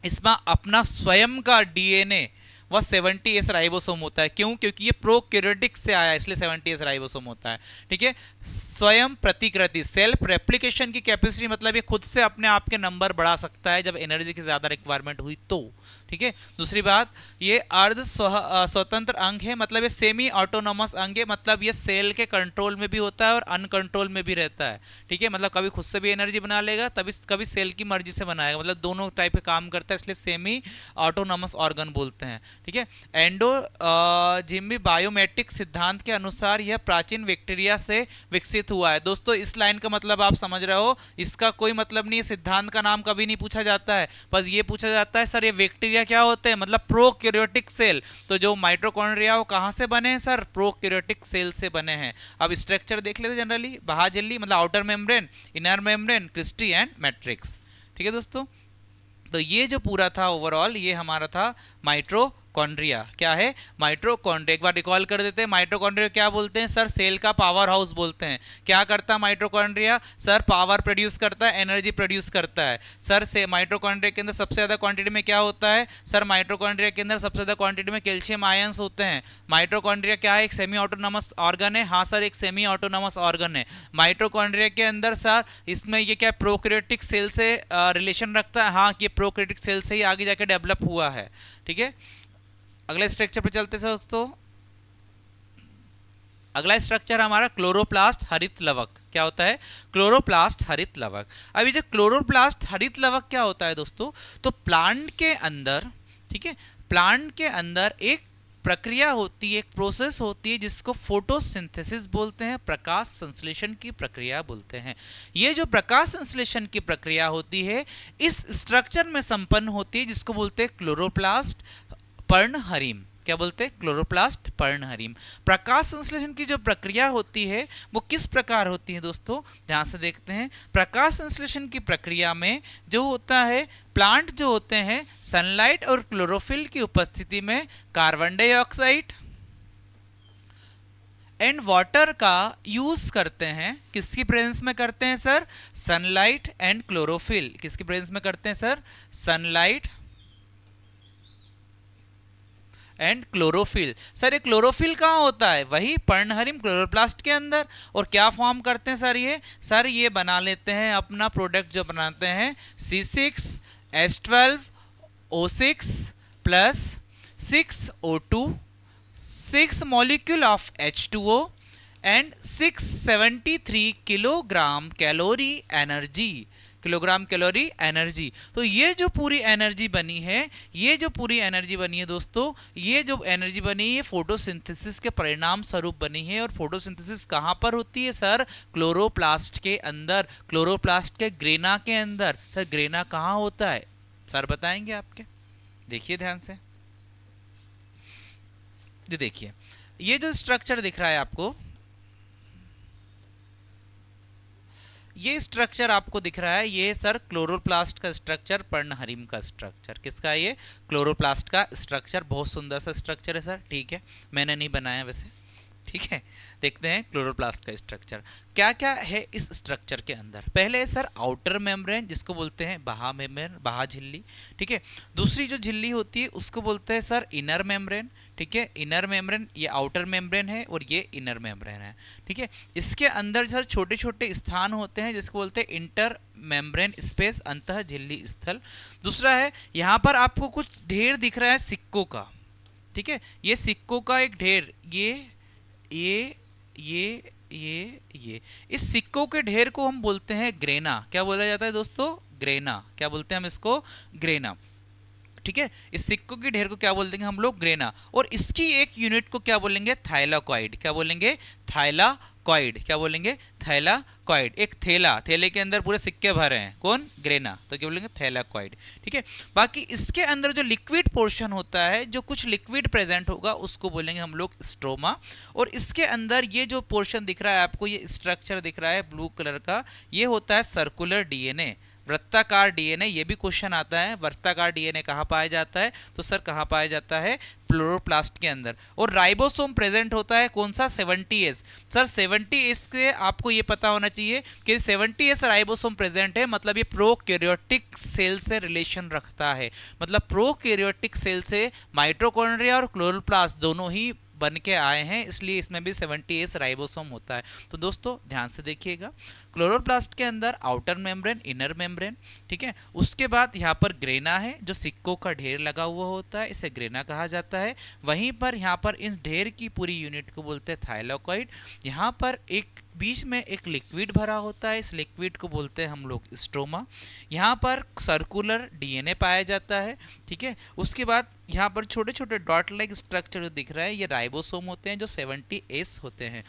इसमें अपना स्वयं का डीएनए वह 70S राइबोसोम होता है। क्यों, क्योंकि ये प्रोकैरियोटिक से आया, इसलिए 70S राइबोसोम होता है। ठीक है, स्वयं प्रतिकृति, सेल्फ रेप्लिकेशन की कैपेसिटी, मतलब ये खुद से अपने आप के नंबर बढ़ा सकता है जब एनर्जी की ज्यादा रिक्वायरमेंट हुई तो। ठीक है, दूसरी बात, ये अर्ध स्वतंत्र अंग है, मतलब ये सेमी ऑटोनोमस अंग है, मतलब ये सेल के कंट्रोल में भी होता है और अनकंट्रोल में भी रहता है। ठीक है, मतलब कभी खुद से भी एनर्जी बना लेगा, तभी कभी सेल की मर्जी से बनाएगा, मतलब दोनों टाइप के काम करता है, इसलिए सेमी ऑटोनोमस ऑर्गन बोलते हैं। ठीक है, एंडोजिमी बायोमेट्रिक सिद्धांत के अनुसार यह प्राचीन बैक्टीरिया से विकसित हुआ है। दोस्तों इस लाइन का मतलब आप समझ रहे हो, इसका कोई मतलब नहीं है, सिद्धांत का नाम कभी नहीं पूछा जाता है, बस ये पूछा जाता है सर ये बैक्टीरिया क्या होते हैं, मतलब प्रोकैरियोटिक सेल। तो जो माइटोकॉन्ड्रिया वो कहां से बने हैं सर, प्रोकैरियोटिक सेल से बने हैं। अब स्ट्रक्चर देख लेते जनरली, बाहर झिल्ली मतलब outer membrane, inner membrane, cristae and matrix. ठीक है दोस्तों, तो ये जो पूरा था ओवरऑल, ये हमारा था माइटोकॉन्ड्रिया। क्या है, माइटोकॉन्ड्रिया। एक बार रिकॉल कर देते हैं, माइटोकॉन्ड्रिया क्या बोलते हैं सर, सेल का पावर हाउस बोलते हैं। क्या करता है माइटोकॉन्ड्रिया सर, पावर प्रोड्यूस करता है, एनर्जी प्रोड्यूस करता है। सर से माइटोकॉन्ड्रिया के अंदर सबसे ज्यादा क्वांटिटी में क्या होता है सर, माइटोकॉन्ड्रिया के अंदर सबसे ज्यादा क्वांटिटी में कैल्शियम आयंस होते हैं। माइटोकॉन्ड्रिया क्या है, एक सेमी ऑटोनोमस ऑर्गन है। हाँ सर, एक सेमी ऑटोनोमस ऑर्गन है माइटोकॉन्ड्रिया के अंदर। सर इसमें ये क्या प्रोकैरियोटिक सेल से रिलेशन रखता है, हाँ ये प्रोकैरियोटिक सेल से ही आगे जाके डेवलप हुआ है। ठीक है, अगले स्ट्रक्चर पे चलते हैं दोस्तों। अगला स्ट्रक्चर हमारा क्लोरोप्लास्ट हरित लवक। क्या होता है, क्लोरोप्लास्ट हरित लवक। अभी जो क्लोरोप्लास्ट हरित लवक क्या होता है दोस्तों, तो प्लांट के अंदर, ठीक है, प्लांट के अंदर एक प्रक्रिया होती है, एक प्रोसेस होती है जिसको फोटोसिंथेसिस बोलते हैं, प्रकाश संश्लेषण की प्रक्रिया बोलते हैं। ये जो प्रकाश संश्लेषण की प्रक्रिया होती है इस स्ट्रक्चर में संपन्न होती है, जिसको बोलते हैं क्लोरोप्लास्ट पर्णहरिम। क्या बोलते हैं, क्लोरोप्लास्ट पर्णहरिम। प्रकाश संश्लेषण की जो प्रक्रिया होती है वो किस प्रकार होती है दोस्तों, ध्यान से देखते हैं। प्रकाश संश्लेषण की प्रक्रिया में जो होता है, प्लांट जो होते हैं सनलाइट और क्लोरोफिल की उपस्थिति में कार्बन डाइऑक्साइड एंड वाटर का यूज करते हैं। किसकी प्रेजेंस में करते हैं सर, सनलाइट एंड क्लोरोफिल। किसकी प्रेजेंस में करते हैं sir, sunlight and chlorophyll. Sir ये क्लोरोफिल कहाँ होता है, वही पर्णहरिम क्लोरोप्लास्ट के अंदर। और क्या फॉर्म करते हैं सर ये बना लेते हैं अपना प्रोडक्ट जो बनाते हैं C6H12O6 plus 6O2, 6 molecule of H2O and 673 kilogram calorie energy. Kilogram calorie energy. तो ये जो पूरी एनर्जी बनी है, दोस्तों, ये जो एनर्जी बनी है फोटोसिंथेसिस के परिणाम स्वरूप बनी है। और फोटोसिंथेसिस कहां पर होती है सर, क्लोरोप्लास्ट के अंदर, क्लोरोप्लास्ट के ग्रेना के अंदर। सर ग्रेना कहां होता है सर, बताएंगे आपके, देखिए ध्यान से, ये देखिए, ये जो स्ट्रक्चर दिख रहा है आपको, ये स्ट्रक्चर आपको दिख रहा है, ये सर क्लोरोप्लास्ट का स्ट्रक्चर, पर्णहरिम का स्ट्रक्चर। किसका? ये क्लोरोप्लास्ट का स्ट्रक्चर। बहुत सुंदर सा स्ट्रक्चर है सर, ठीक है, मैंने नहीं बनाया वैसे, ठीक है। देखते हैं क्लोरोप्लास्ट का स्ट्रक्चर क्या क्या है इस स्ट्रक्चर के अंदर। पहले है सर आउटर मेम्ब्रेन, जिसको बोलते हैं बाह्य मेम्ब्रेन, बाह्य झिल्ली, ठीक है। दूसरी जो झिल्ली होती है उसको बोलते हैं सर इनर मेम्ब्रेन, ठीक है। इनर मेम्ब्रेन, ये आउटर मेम्ब्रेन है और ये इनर मेम्ब्रेन है, ठीक है। इसके अंदर सर छोटे छोटे स्थान होते हैं जिसको बोलते हैं इंटर मेम्ब्रेन स्पेस, अंतः झिल्ली स्थल। दूसरा है, यहाँ पर आपको कुछ ढेर दिख रहा है सिक्कों का, ठीक है, ये सिक्कों का एक ढेर, ये ये इस सिक्कों के ढेर को हम बोलते हैं ग्रेना। क्या बोला जाता है दोस्तों? ग्रेना। क्या बोलते हैं हम इसको? ग्रेना, ठीक है। इस सिक्कों के ढेर को क्या बोल देंगे हम लोग? ग्रेना। और इसकी एक यूनिट को क्या बोलेंगे? थाइलाकॉइड। क्या बोलेंगे? थाइलाकॉइड। क्या बोलेंगे? थाइलाकॉइड। एक थैला, थैले के अंदर पूरे सिक्के भरे हैं, कौन? ग्रेना, तो क्या बोलेंगे? थाइलाकॉइड, ठीक है। बाकी इसके अंदर जो लिक्विड पोर्शन होता है, जो कुछ लिक्विड प्रेजेंट होगा, उसको बोलेंगे हम लोग स्ट्रोमा। और इसके अंदर ये जो पोर्शन दिख रहा है आपको, ये स्ट्रक्चर दिख रहा है ब्लू कलर का, ये होता है सर्कुलर डीएनए, वृत्ताकार डीएनए। ये भी क्वेश्चन आता है, वृत्ताकार डीएनए कहाँ पाया जाता है? तो सर कहाँ पाया जाता है? क्लोरोप्लास्ट के अंदर। और राइबोसोम प्रेजेंट होता है कौन सा? 70S। सर 70S के आपको ये पता होना चाहिए कि 70S राइबोसोम प्रेजेंट है, मतलब ये प्रोकैरियोटिक सेल से रिलेशन रखता है, मतलब प्रोकैरियोटिक सेल से माइटोकॉन्ड्रिया और क्लोरोप्लास्ट दोनों ही बन के आए हैं, इसलिए इसमें भी 70S राइबोसोम होता है। तो दोस्तों ध्यान से देखिएगा, क्लोरोप्लास्ट के अंदर आउटर मेम्ब्रेन, इनर मेम्ब्रेन, ठीक है। उसके बाद यहाँ पर ग्रेना है, जो सिक्कों का ढेर लगा हुआ होता है, इसे ग्रेना कहा जाता है। वहीं पर यहाँ पर इस ढेर की पूरी यूनिट को बोलते हैं थाइलाकॉइड। यहाँ पर एक बीच में एक लिक्विड भरा होता है, इस लिक्विड को बोलते हैं हम लोग स्ट्रोमा। यहाँ पर सर्कुलर डीएनए पाया जाता है, ठीक है। उसके बाद यहाँ पर छोटे छोटे डॉट लाइक स्ट्रक्चर जो दिख रहा है, ये राइबोसोम होते हैं जो 70S होते हैं।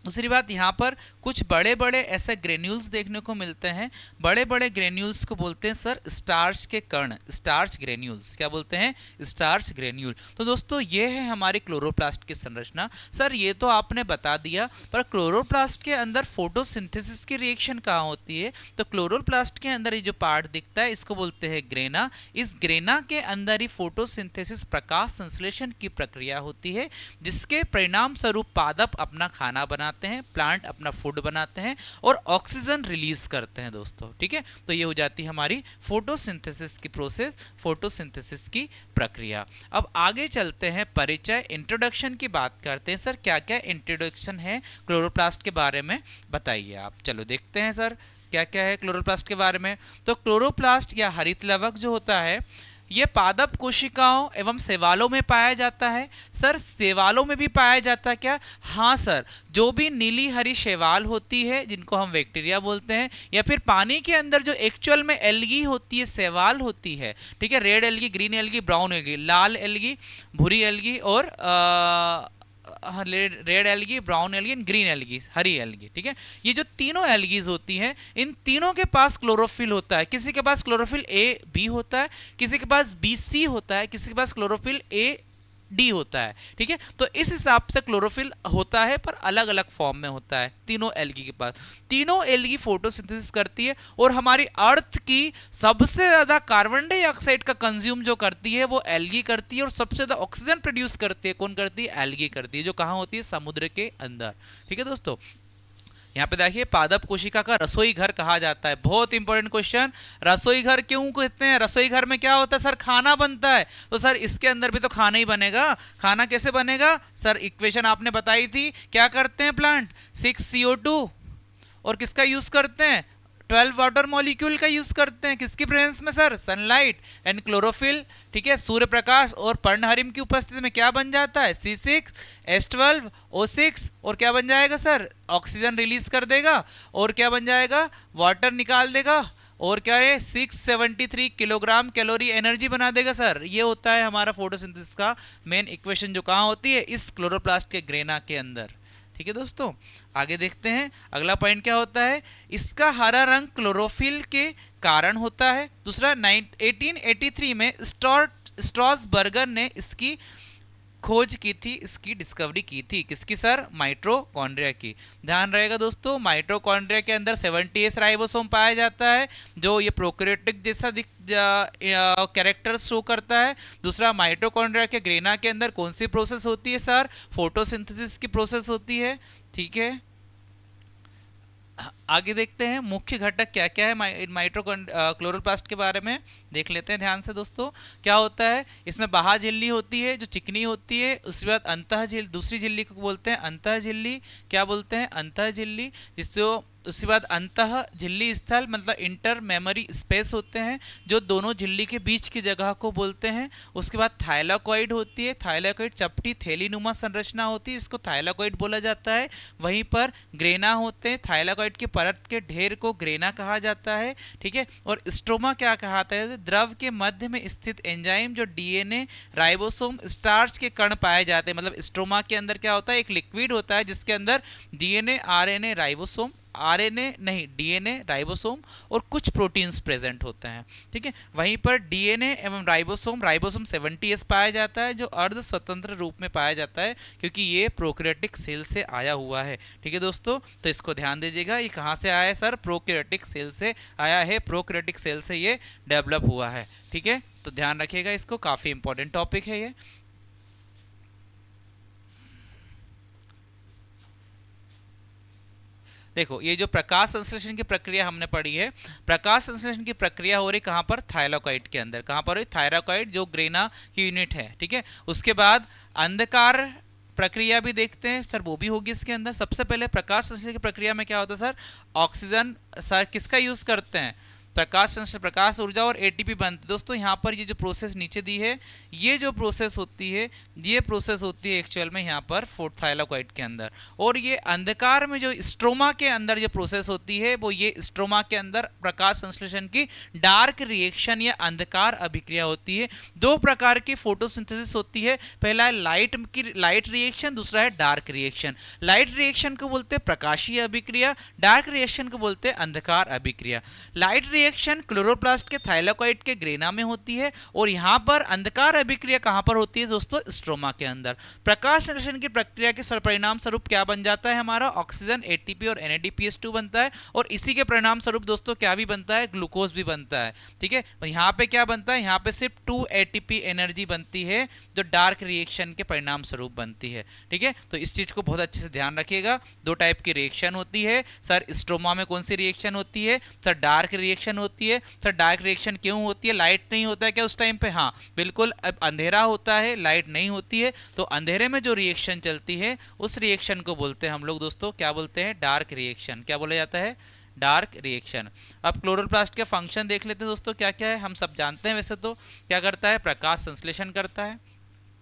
दूसरी बात, यहाँ पर कुछ बड़े बड़े ऐसे ग्रेन्यूल्स देखने को मिलते हैं, बड़े बड़े ग्रेन्यूल्स को बोलते हैं सर स्टार्च के कण, स्टार्च ग्रेन्यूल्स। क्या बोलते हैं? Starch granule. तो दोस्तों ये है हमारी क्लोरोप्लास्ट की संरचना। सर ये तो आपने बता दिया, पर क्लोरोप्लास्ट के अंदर फोटोसिंथेसिस की रिएक्शन कहाँ होती है? तो क्लोरोप्लास्ट के अंदर ये जो पार्ट दिखता है, इसको बोलते हैं ग्रेना। इस ग्रेना के अंदर ही फोटोसिंथेसिस, प्रकाश संश्लेषण की प्रक्रिया होती है, जिसके परिणाम स्वरूप पादप अपना खाना बनाते हैं, प्लांट अपना फूड बनाते हैं और ऑक्सीजन रिलीज करते हैं दोस्तों, ठीक है। तो ये हो जाती है हमारी फोटोसिंथेसिस की प्रोसेस, फोटोसिंथेसिस की प्रक्रिया। अब आगे चलते हैं, परिचय, इंट्रोडक्शन की बात करते हैं। सर क्या क्या इंट्रोडक्शन है क्लोरोप्लास्ट के बारे में, बताइए आप। चलो देखते हैं सर क्या क्या है क्लोरोप्लास्ट के बारे में। तो क्लोरोप्लास्ट या हरित लवक जो होता है, ये पादप कोशिकाओं एवं शैवालों में पाया जाता है। सर शैवालों में भी पाया जाता है क्या? हाँ सर, जो भी नीली हरी शैवाल होती है, जिनको हम बैक्टीरिया बोलते हैं, या फिर पानी के अंदर जो एक्चुअल में एल्गी होती है, शैवाल होती है, ठीक है, red algae, green algae, brown algae, लाल एल्गी, भूरी एल्गी और red algae, brown algae, green algae, हरी एल्गी, ठीक है। ये जो तीनों एल्गीज होती हैं, इन तीनों के पास क्लोरोफिल होता है। किसी के पास क्लोरोफिल ए बी होता है, किसी के पास बी सी होता है, किसी के पास क्लोरोफिल ए डी होता है, ठीक है। तो इस हिसाब से क्लोरोफिल होता है, पर अलग अलग फॉर्म में होता है तीनों एल्गी के पास। तीनों एल्गी फोटोसिंथेसिस करती है, और हमारी अर्थ की सबसे ज्यादा कार्बन डाइऑक्साइड का कंज्यूम जो करती है वो एल्गी करती है, और सबसे ज्यादा ऑक्सीजन प्रोड्यूस करती है कौन करती है? एल्गी करती है, जो कहां होती है? समुद्र के अंदर, ठीक है दोस्तों। यहाँ पे देखिए, पादप कोशिका का रसोई घर कहा जाता है। बहुत इंपॉर्टेंट क्वेश्चन, रसोई घर क्यों कहते हैं? रसोई घर में क्या होता है सर? खाना बनता है। तो सर इसके अंदर भी तो खाना ही बनेगा। खाना कैसे बनेगा सर? इक्वेशन आपने बताई थी, क्या करते हैं प्लांट? 6CO2, और किसका यूज करते हैं? 12 वाटर मॉलिक्यूल का यूज करते हैं, किसकी प्रेजेंस में सर? सनलाइट एंड क्लोरोफिल, ठीक है, सूर्य प्रकाश और पर्णहरिम की उपस्थिति में क्या बन जाता है? C6H12O6, और क्या बन जाएगा सर? ऑक्सीजन रिलीज कर देगा, और क्या बन जाएगा? वाटर निकाल देगा, और क्या है? 673 किलोग्राम कैलोरी एनर्जी बना देगा सर। ये होता है हमारा फोटोसिंथेसिस का मेन इक्वेशन, जो कहाँ होती है? इस क्लोरोप्लास्ट के ग्रेना के अंदर, ठीक है दोस्तों। आगे देखते हैं, अगला पॉइंट क्या होता है? इसका हरा रंग क्लोरोफिल के कारण होता है। दूसरा, 1883 में स्ट्रॉसबर्गर ने इसकी खोज की थी, इसकी डिस्कवरी की थी। किसकी सर? माइटोकॉन्ड्रिया की। ध्यान रहेगा दोस्तों, माइटोकॉन्ड्रिया के अंदर 70s राइबोसोम पाया जाता है, जो ये प्रोकैरियोटिक जैसा कैरेक्टर शो करता है। दूसरा, माइटोकॉन्ड्रिया के ग्रेना के अंदर कौन सी प्रोसेस होती है सर? फोटोसिंथेसिस की प्रोसेस होती है। ठीक है, आगे देखते हैं मुख्य घटक क्या क्या है क्लोरोप्लास्ट के बारे में देख लेते हैं ध्यान से दोस्तों। क्या होता है इसमें? बाह्य झिल्ली होती है जो चिकनी होती है, उसके बाद अंतः झिल्ली, दूसरी झिल्ली को बोलते हैं अंतः झिल्ली। क्या बोलते हैं? अंतः झिल्ली। जिससे उसके बाद अंतः झिल्ली स्थल मतलब इंटर मेमोरी स्पेस होते हैं, जो दोनों झिल्ली के बीच की जगह को बोलते हैं। उसके बाद थाइलाकॉइड होती है, थाइलाकॉइड चपटी थैलीनुमा संरचना होती है, इसको थाइलाकॉइड बोला जाता है। वहीं पर ग्रेना होते हैं, थाइलाकॉइड के परत के ढेर को ग्रेना कहा जाता है। ठीक है, और स्ट्रोमा क्या कहता है? द्रव के मध्य में स्थित एंजाइम जो डीएनए राइबोसोम स्टार्च के कण पाए जाते हैं। मतलब स्ट्रोमा के अंदर क्या होता है? एक लिक्विड होता है जिसके अंदर डीएनए, आरएनए, राइबोसोम, आरएनए नहीं डीएनए, राइबोसोम और कुछ प्रोटीन्स प्रेजेंट होते हैं। ठीक है, वहीं पर डीएनए एवं राइबोसोम 70s पाया जाता है, जो अर्ध स्वतंत्र रूप में पाया जाता है क्योंकि ये प्रोकैरियोटिक सेल से आया हुआ है। ठीक है दोस्तों, तो इसको ध्यान दीजिएगा, ये कहाँ से आया है सर? प्रोकैरियोटिक सेल से आया है, प्रोकैरियोटिक सेल से ये डेवलप हुआ है। ठीक है, तो ध्यान रखिएगा इसको, काफी इंपॉर्टेंट टॉपिक है ये। देखो, ये जो प्रकाश संश्लेषण की प्रक्रिया हमने पढ़ी है, प्रकाश संश्लेषण की प्रक्रिया हो रही कहाँ पर? थाइलाकॉइड के अंदर। कहाँ पर? थाइलाकॉइड जो ग्रेना की यूनिट है। ठीक है, उसके बाद अंधकार प्रक्रिया भी देखते हैं सर, वो भी होगी इसके अंदर। सबसे पहले प्रकाश संश्लेषण की प्रक्रिया में क्या होता है सर? ऑक्सीजन सर किसका यूज करते हैं? प्रकाश संश्लेषण, प्रकाश ऊर्जा और एटीपी बनते। दोस्तों यहाँ पर ये जो प्रोसेस नीचे दी है, ये जो प्रोसेस होती है, ये प्रोसेस होती है एक्चुअल में यहाँ पर थाइलाकॉइड के अंदर। और ये अंधकार में जो स्ट्रोमा के अंदर जो प्रोसेस होती है, वो ये स्ट्रोमा के अंदर प्रकाश संश्लेषण की डार्क रिएक्शन या अंधकार अभिक्रिया होती है। दो प्रकार की फोटोसिंथेसिस होती है, पहला है लाइट रिएक्शन, दूसरा है डार्क रिएक्शन। लाइट रिएक्शन को बोलते हैं प्रकाशीय अभिक्रिया, डार्क रिएक्शन को बोलते हैं अंधकार अभिक्रिया। लाइट रिएक्शन क्लोरोप्लास्ट के थाइलाकॉइड के ग्रेना में होती है, और यहां पर अंधकार अभिक्रिया कहां पर होती है दोस्तों? स्ट्रोमा के अंदर। प्रकाश संश्लेषण की प्रक्रिया के परिणाम स्वरूप क्या बन जाता है हमारा? ऑक्सीजन, एटीपी और NADPH2 बनता है, और इसी के परिणाम स्वरूप दोस्तों क्या भी बनता है? ग्लूकोज भी बनता है। ठीक है, तो यहां पे क्या बनता है? यहां पे सिर्फ 2 ATP एनर्जी बनती है, जो डार्क रिएक्शन के परिणाम स्वरूप बनती है। ठीक है, तो इस चीज को बहुत अच्छे से ध्यान रखिएगा। दो टाइप की रिएक्शन होती है सर। स्ट्रोमा में कौन सी रिएक्शन होती है सर? डार्क रिएक्शन होती है। सर डार्क रिएक्शन क्यों होती है? लाइट नहीं होता है क्या उस टाइम पे? हाँ बिल्कुल, अब अंधेरा होता है, लाइट नहीं होती है, तो अंधेरे में जो रिएक्शन चलती है उस रिएक्शन को बोलते हैं हम लोग दोस्तों, क्या बोलते हैं? Dark reaction. क्या बोला जाता है? Dark reaction. अब क्लोरोप्लास्ट के फंक्शन देख लेते हैं दोस्तों, क्या क्या है हम सब जानते हैं वैसे तो। क्या करता है? प्रकाश संश्लेषण करता है।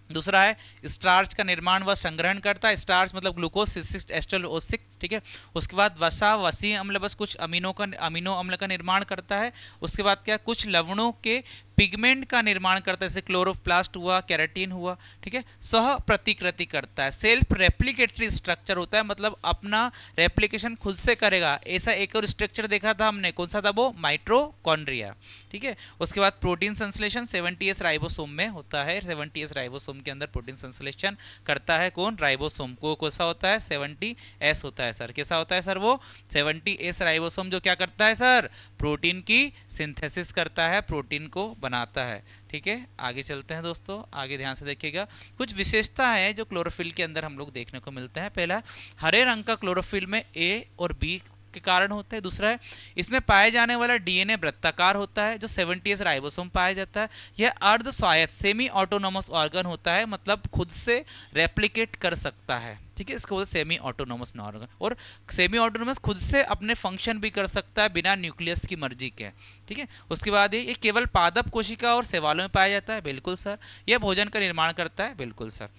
दूसरा है स्टार्च का निर्माण व संग्रहण करता है। स्टार्च मतलब ग्लूकोज 6 एस्टर O6। ठीक है, उसके बाद वसा, वसी अम्ल, बस कुछ अमीनो अम्ल का निर्माण करता है। उसके बाद क्या? कुछ लवणों के पिगमेंट का निर्माण करता है, जैसे क्लोरोप्लास्ट हुआ, कैराटीन हुआ। ठीक है, सह प्रतिकृति करता है। सेल्फ रेप्लिकेटरी स्ट्रक्चर होता है, मतलब अपना रेप्लिकेशन खुद से करेगा। ऐसा एक और स्ट्रक्चर देखा था हमने, कौन सा था वो? माइटोकॉन्ड्रिया। ठीक है, उसके बाद प्रोटीन संश्लेषण 70s राइबोसोम में होता है। 70s राइबोसोम के अंदर प्रोटीन संश्लेषण करता है कौन? राइबोसोम। को कैसा होता है? 70S होता है सर। कैसा होता है सर वो? 70S राइबोसोम जो क्या करता है सर? प्रोटीन की सिंथेसिस करता है, प्रोटीन को बनाता है। ठीक है, आगे चलते हैं दोस्तों, आगे ध्यान से देखिएगा। कुछ विशेषता है जो क्लोरोफिल के अंदर हम लोग देखने को मिलते हैं। पहला, हरे रंग का क्लोरोफिल में A और B के कारण होता है। दूसरा है इसमें पाए जाने वाला डीएनए वृत्ताकार होता है, जो 70S राइबोसोम पाया जाता है। यह अर्ध स्वायत्त सेमी ऑटोनोमस ऑर्गन होता है, मतलब खुद से रेप्लिकेट कर सकता है। ठीक है, इसको बोलते सेमी ऑटोनोमस ऑर्गन। और सेमी ऑटोनोमस खुद से अपने फंक्शन भी कर सकता है बिना न्यूक्लियस की मर्जी के। ठीक है, उसके बाद ये केवल पादप कोशिका और शैवालों में पाया जाता है। बिल्कुल सर। यह भोजन का निर्माण करता है। बिल्कुल सर।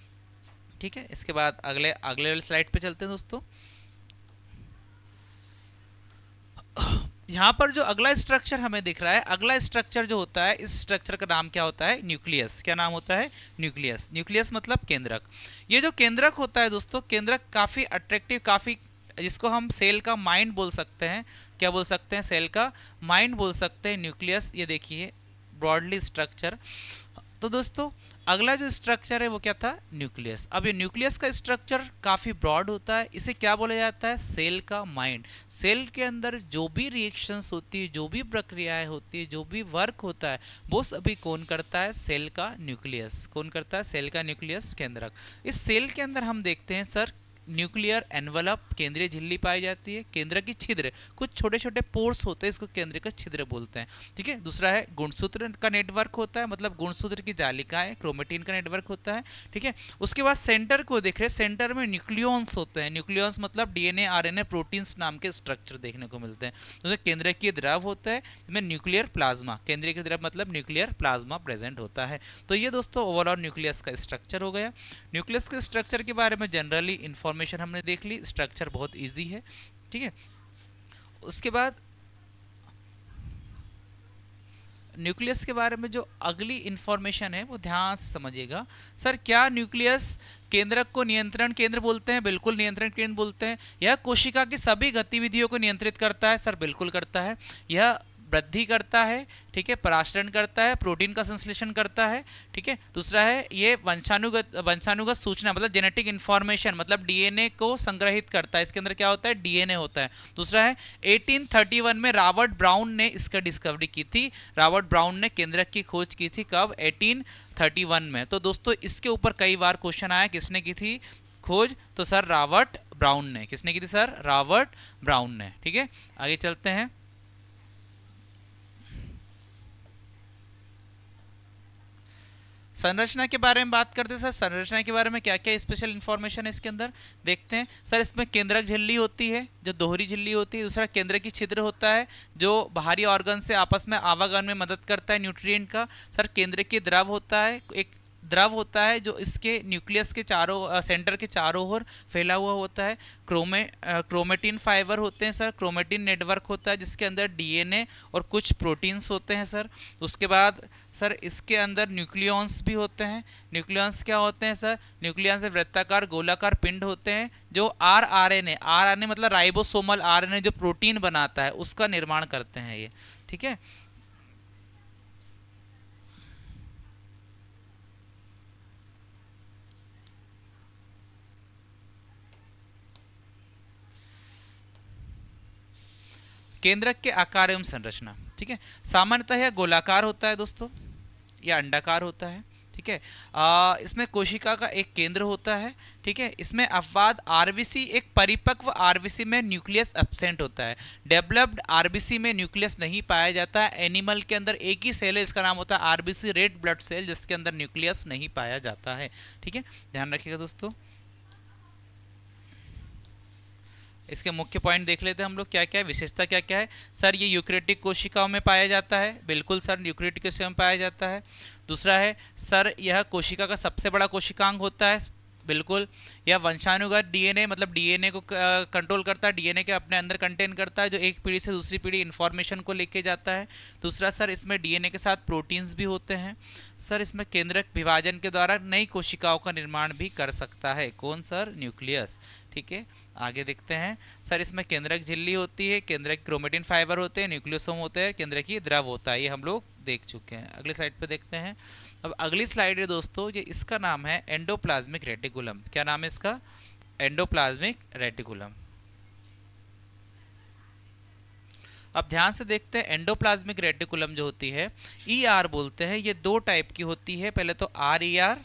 ठीक है, इसके बाद अगले स्लाइड पे चलते हैं दोस्तों। यहाँ पर जो अगला स्ट्रक्चर हमें दिख रहा है, अगला स्ट्रक्चर जो होता है, इस स्ट्रक्चर का नाम क्या होता है? न्यूक्लियस। क्या नाम होता है? न्यूक्लियस। न्यूक्लियस मतलब केंद्रक। ये जो केंद्रक होता है दोस्तों, केंद्रक काफी अट्रैक्टिव, काफी, जिसको हम सेल का माइंड बोल सकते हैं। क्या बोल सकते हैं? सेल का माइंड बोल सकते हैं न्यूक्लियस। ये देखिए ब्रॉडली स्ट्रक्चर, तो दोस्तों अगला जो स्ट्रक्चर है वो क्या था, न्यूक्लियस। अब ये न्यूक्लियस का स्ट्रक्चर काफी ब्रॉड होता है, इसे क्या बोला जाता है, सेल का माइंड। सेल के अंदर जो भी रिएक्शंस होती है, जो भी प्रक्रियाएं होती है, जो भी वर्क होता है, वो सभी कौन करता है, सेल का न्यूक्लियस। कौन करता है, सेल का न्यूक्लियस केंद्रक। इस सेल के अंदर हम देखते हैं सर न्यूक्लियर एनवलप, केंद्रीय झिल्ली पाई जाती है, केंद्र की छिद्र, कुछ छोटे छोटे पोर्स होते हैं, इसको केंद्र का छिद्र बोलते हैं। ठीक है, दूसरा है गुणसूत्र का नेटवर्क होता है, मतलब गुणसूत्र की जालिकाएं, क्रोमेटिन का नेटवर्क होता है। ठीक है, उसके बाद सेंटर को देख रहे हैं, सेंटर में न्यूक्लियॉन्स होते हैं। न्यूक्लियॉन्स मतलब डीएनए आरएनए प्रोटीन्स नाम के स्ट्रक्चर देखने को मिलते हैं। तो केंद्र की द्रव होता है, इसमें न्यूक्लियर प्लाज्मा, केंद्रीय की द्रव मतलब न्यूक्लियर प्लाज्मा प्रेजेंट होता है। तो ये दोस्तों ओवरऑल न्यूक्लियस का स्ट्रक्चर हो गया। न्यूक्लियस के स्ट्रक्चर के बारे में जनरली इंफॉर्मेशन हमने देख ली, स्ट्रक्चर बहुत इजी है। ठीक है, उसके बाद न्यूक्लियस के बारे में जो अगली इंफॉर्मेशन है वो ध्यान से समझिएगा। सर क्या न्यूक्लियस केंद्रक को नियंत्रण केंद्र बोलते हैं? बिल्कुल नियंत्रण केंद्र बोलते हैं। यह कोशिका की सभी गतिविधियों को नियंत्रित करता है? सर बिल्कुल करता है। यह वृद्धि करता है, ठीक है, पराशरण करता है, प्रोटीन का संश्लेषण करता है। ठीक है, दूसरा है ये वंशानुगत सूचना मतलब जेनेटिक इंफॉर्मेशन मतलब डीएनए को संग्रहित करता है। इसके अंदर क्या होता है, डीएनए होता है। दूसरा है 1831 में रॉबर्ट ब्राउन ने इसका डिस्कवरी की थी। रॉबर्ट ब्राउन ने केंद्रक की खोज की थी, कब, 1831 में। तो दोस्तों इसके ऊपर कई बार क्वेश्चन आया, किसने की थी खोज, तो सर रॉबर्ट ब्राउन ने। किसने की थी सर, रॉबर्ट ब्राउन ने। ठीक है, आगे चलते हैं। संरचना के बारे में बात करते हैं सर, संरचना के बारे में क्या क्या स्पेशल इंफॉर्मेशन है इसके अंदर देखते हैं। सर इसमें केंद्रक झिल्ली होती है जो दोहरी झिल्ली होती है। दूसरा केंद्र की छिद्र होता है जो बाहरी ऑर्गन से आपस में आवागमन में मदद करता है न्यूट्रिएंट का। सर केंद्र की द्रव होता है, एक द्रव होता है जो इसके न्यूक्लियस के चारों सेंटर के चारों ओर फैला हुआ होता है। क्रोमेटिन फाइबर होते हैं सर, क्रोमेटिन नेटवर्क होता है जिसके अंदर डीएनए और कुछ प्रोटीन्स होते हैं सर। उसके बाद सर इसके अंदर न्यूक्लियॉन्स भी होते हैं। न्यूक्लियॉन्स क्या होते हैं सर, न्यूक्लियॉन्स से वृत्ताकार गोलाकार पिंड होते हैं जो आरएनए मतलब राइबोसोमल आरएनए जो प्रोटीन बनाता है उसका निर्माण करते हैं ये। ठीक है, केंद्रक के आकार एवं संरचना। ठीक है, सामान्यतः यह गोलाकार होता है दोस्तों या अंडाकार होता है। ठीक है, इसमें कोशिका का एक केंद्र होता है। ठीक है, इसमें अपवाद आरबीसी, एक परिपक्व आरबीसी में न्यूक्लियस एब्सेंट होता है। डेवलप्ड आरबीसी में न्यूक्लियस नहीं पाया जाता है। एनिमल के अंदर एक ही सेल है, इसका नाम होता है आरबीसी रेड ब्लड सेल, जिसके अंदर न्यूक्लियस नहीं पाया जाता है। ठीक है, ध्यान रखिएगा दोस्तों। इसके मुख्य पॉइंट देख लेते हैं हम लोग, क्या क्या है, विशेषता क्या क्या है। सर ये यूकैरियोटिक कोशिकाओं में पाया जाता है, बिल्कुल सर यूकैरियोटिक कोशिकाओं में पाया जाता है। दूसरा है सर यह कोशिका का सबसे बड़ा कोशिकांग होता है, बिल्कुल। यह वंशानुगत डीएनए मतलब डीएनए को कंट्रोल करता है, डीएनए के अपने अंदर कंटेन करता है जो एक पीढ़ी से दूसरी पीढ़ी इंफॉर्मेशन को लेके जाता है। दूसरा सर इसमें डीएनए के साथ प्रोटीन्स भी होते हैं। सर इसमें केंद्रक विभाजन के द्वारा नई कोशिकाओं का निर्माण भी कर सकता है, कौन सर, न्यूक्लियस। ठीक है, आगे देखते हैं। सर इसमें केंद्रक झिल्ली होती है, केंद्रक क्रोमेटिन फाइबर होते हैं, न्यूक्लियोसोम होते हैं, केंद्र की द्रव होता है, ये हम लोग देख चुके हैं। अगले स्लाइड पे देखते हैं। अब अगली स्लाइड है दोस्तों, ये इसका नाम है एंडोप्लाज्मिक रेटिकुलम। क्या नाम है इसका, एंडोप्लाज्मिक रेटिकुलम। अब ध्यान से देखते हैं, एंडोप्लाज्मिक रेटिकुलम जो होती है ईआर बोलते हैं, ये दो टाइप की होती है। पहले तो आर ई आर,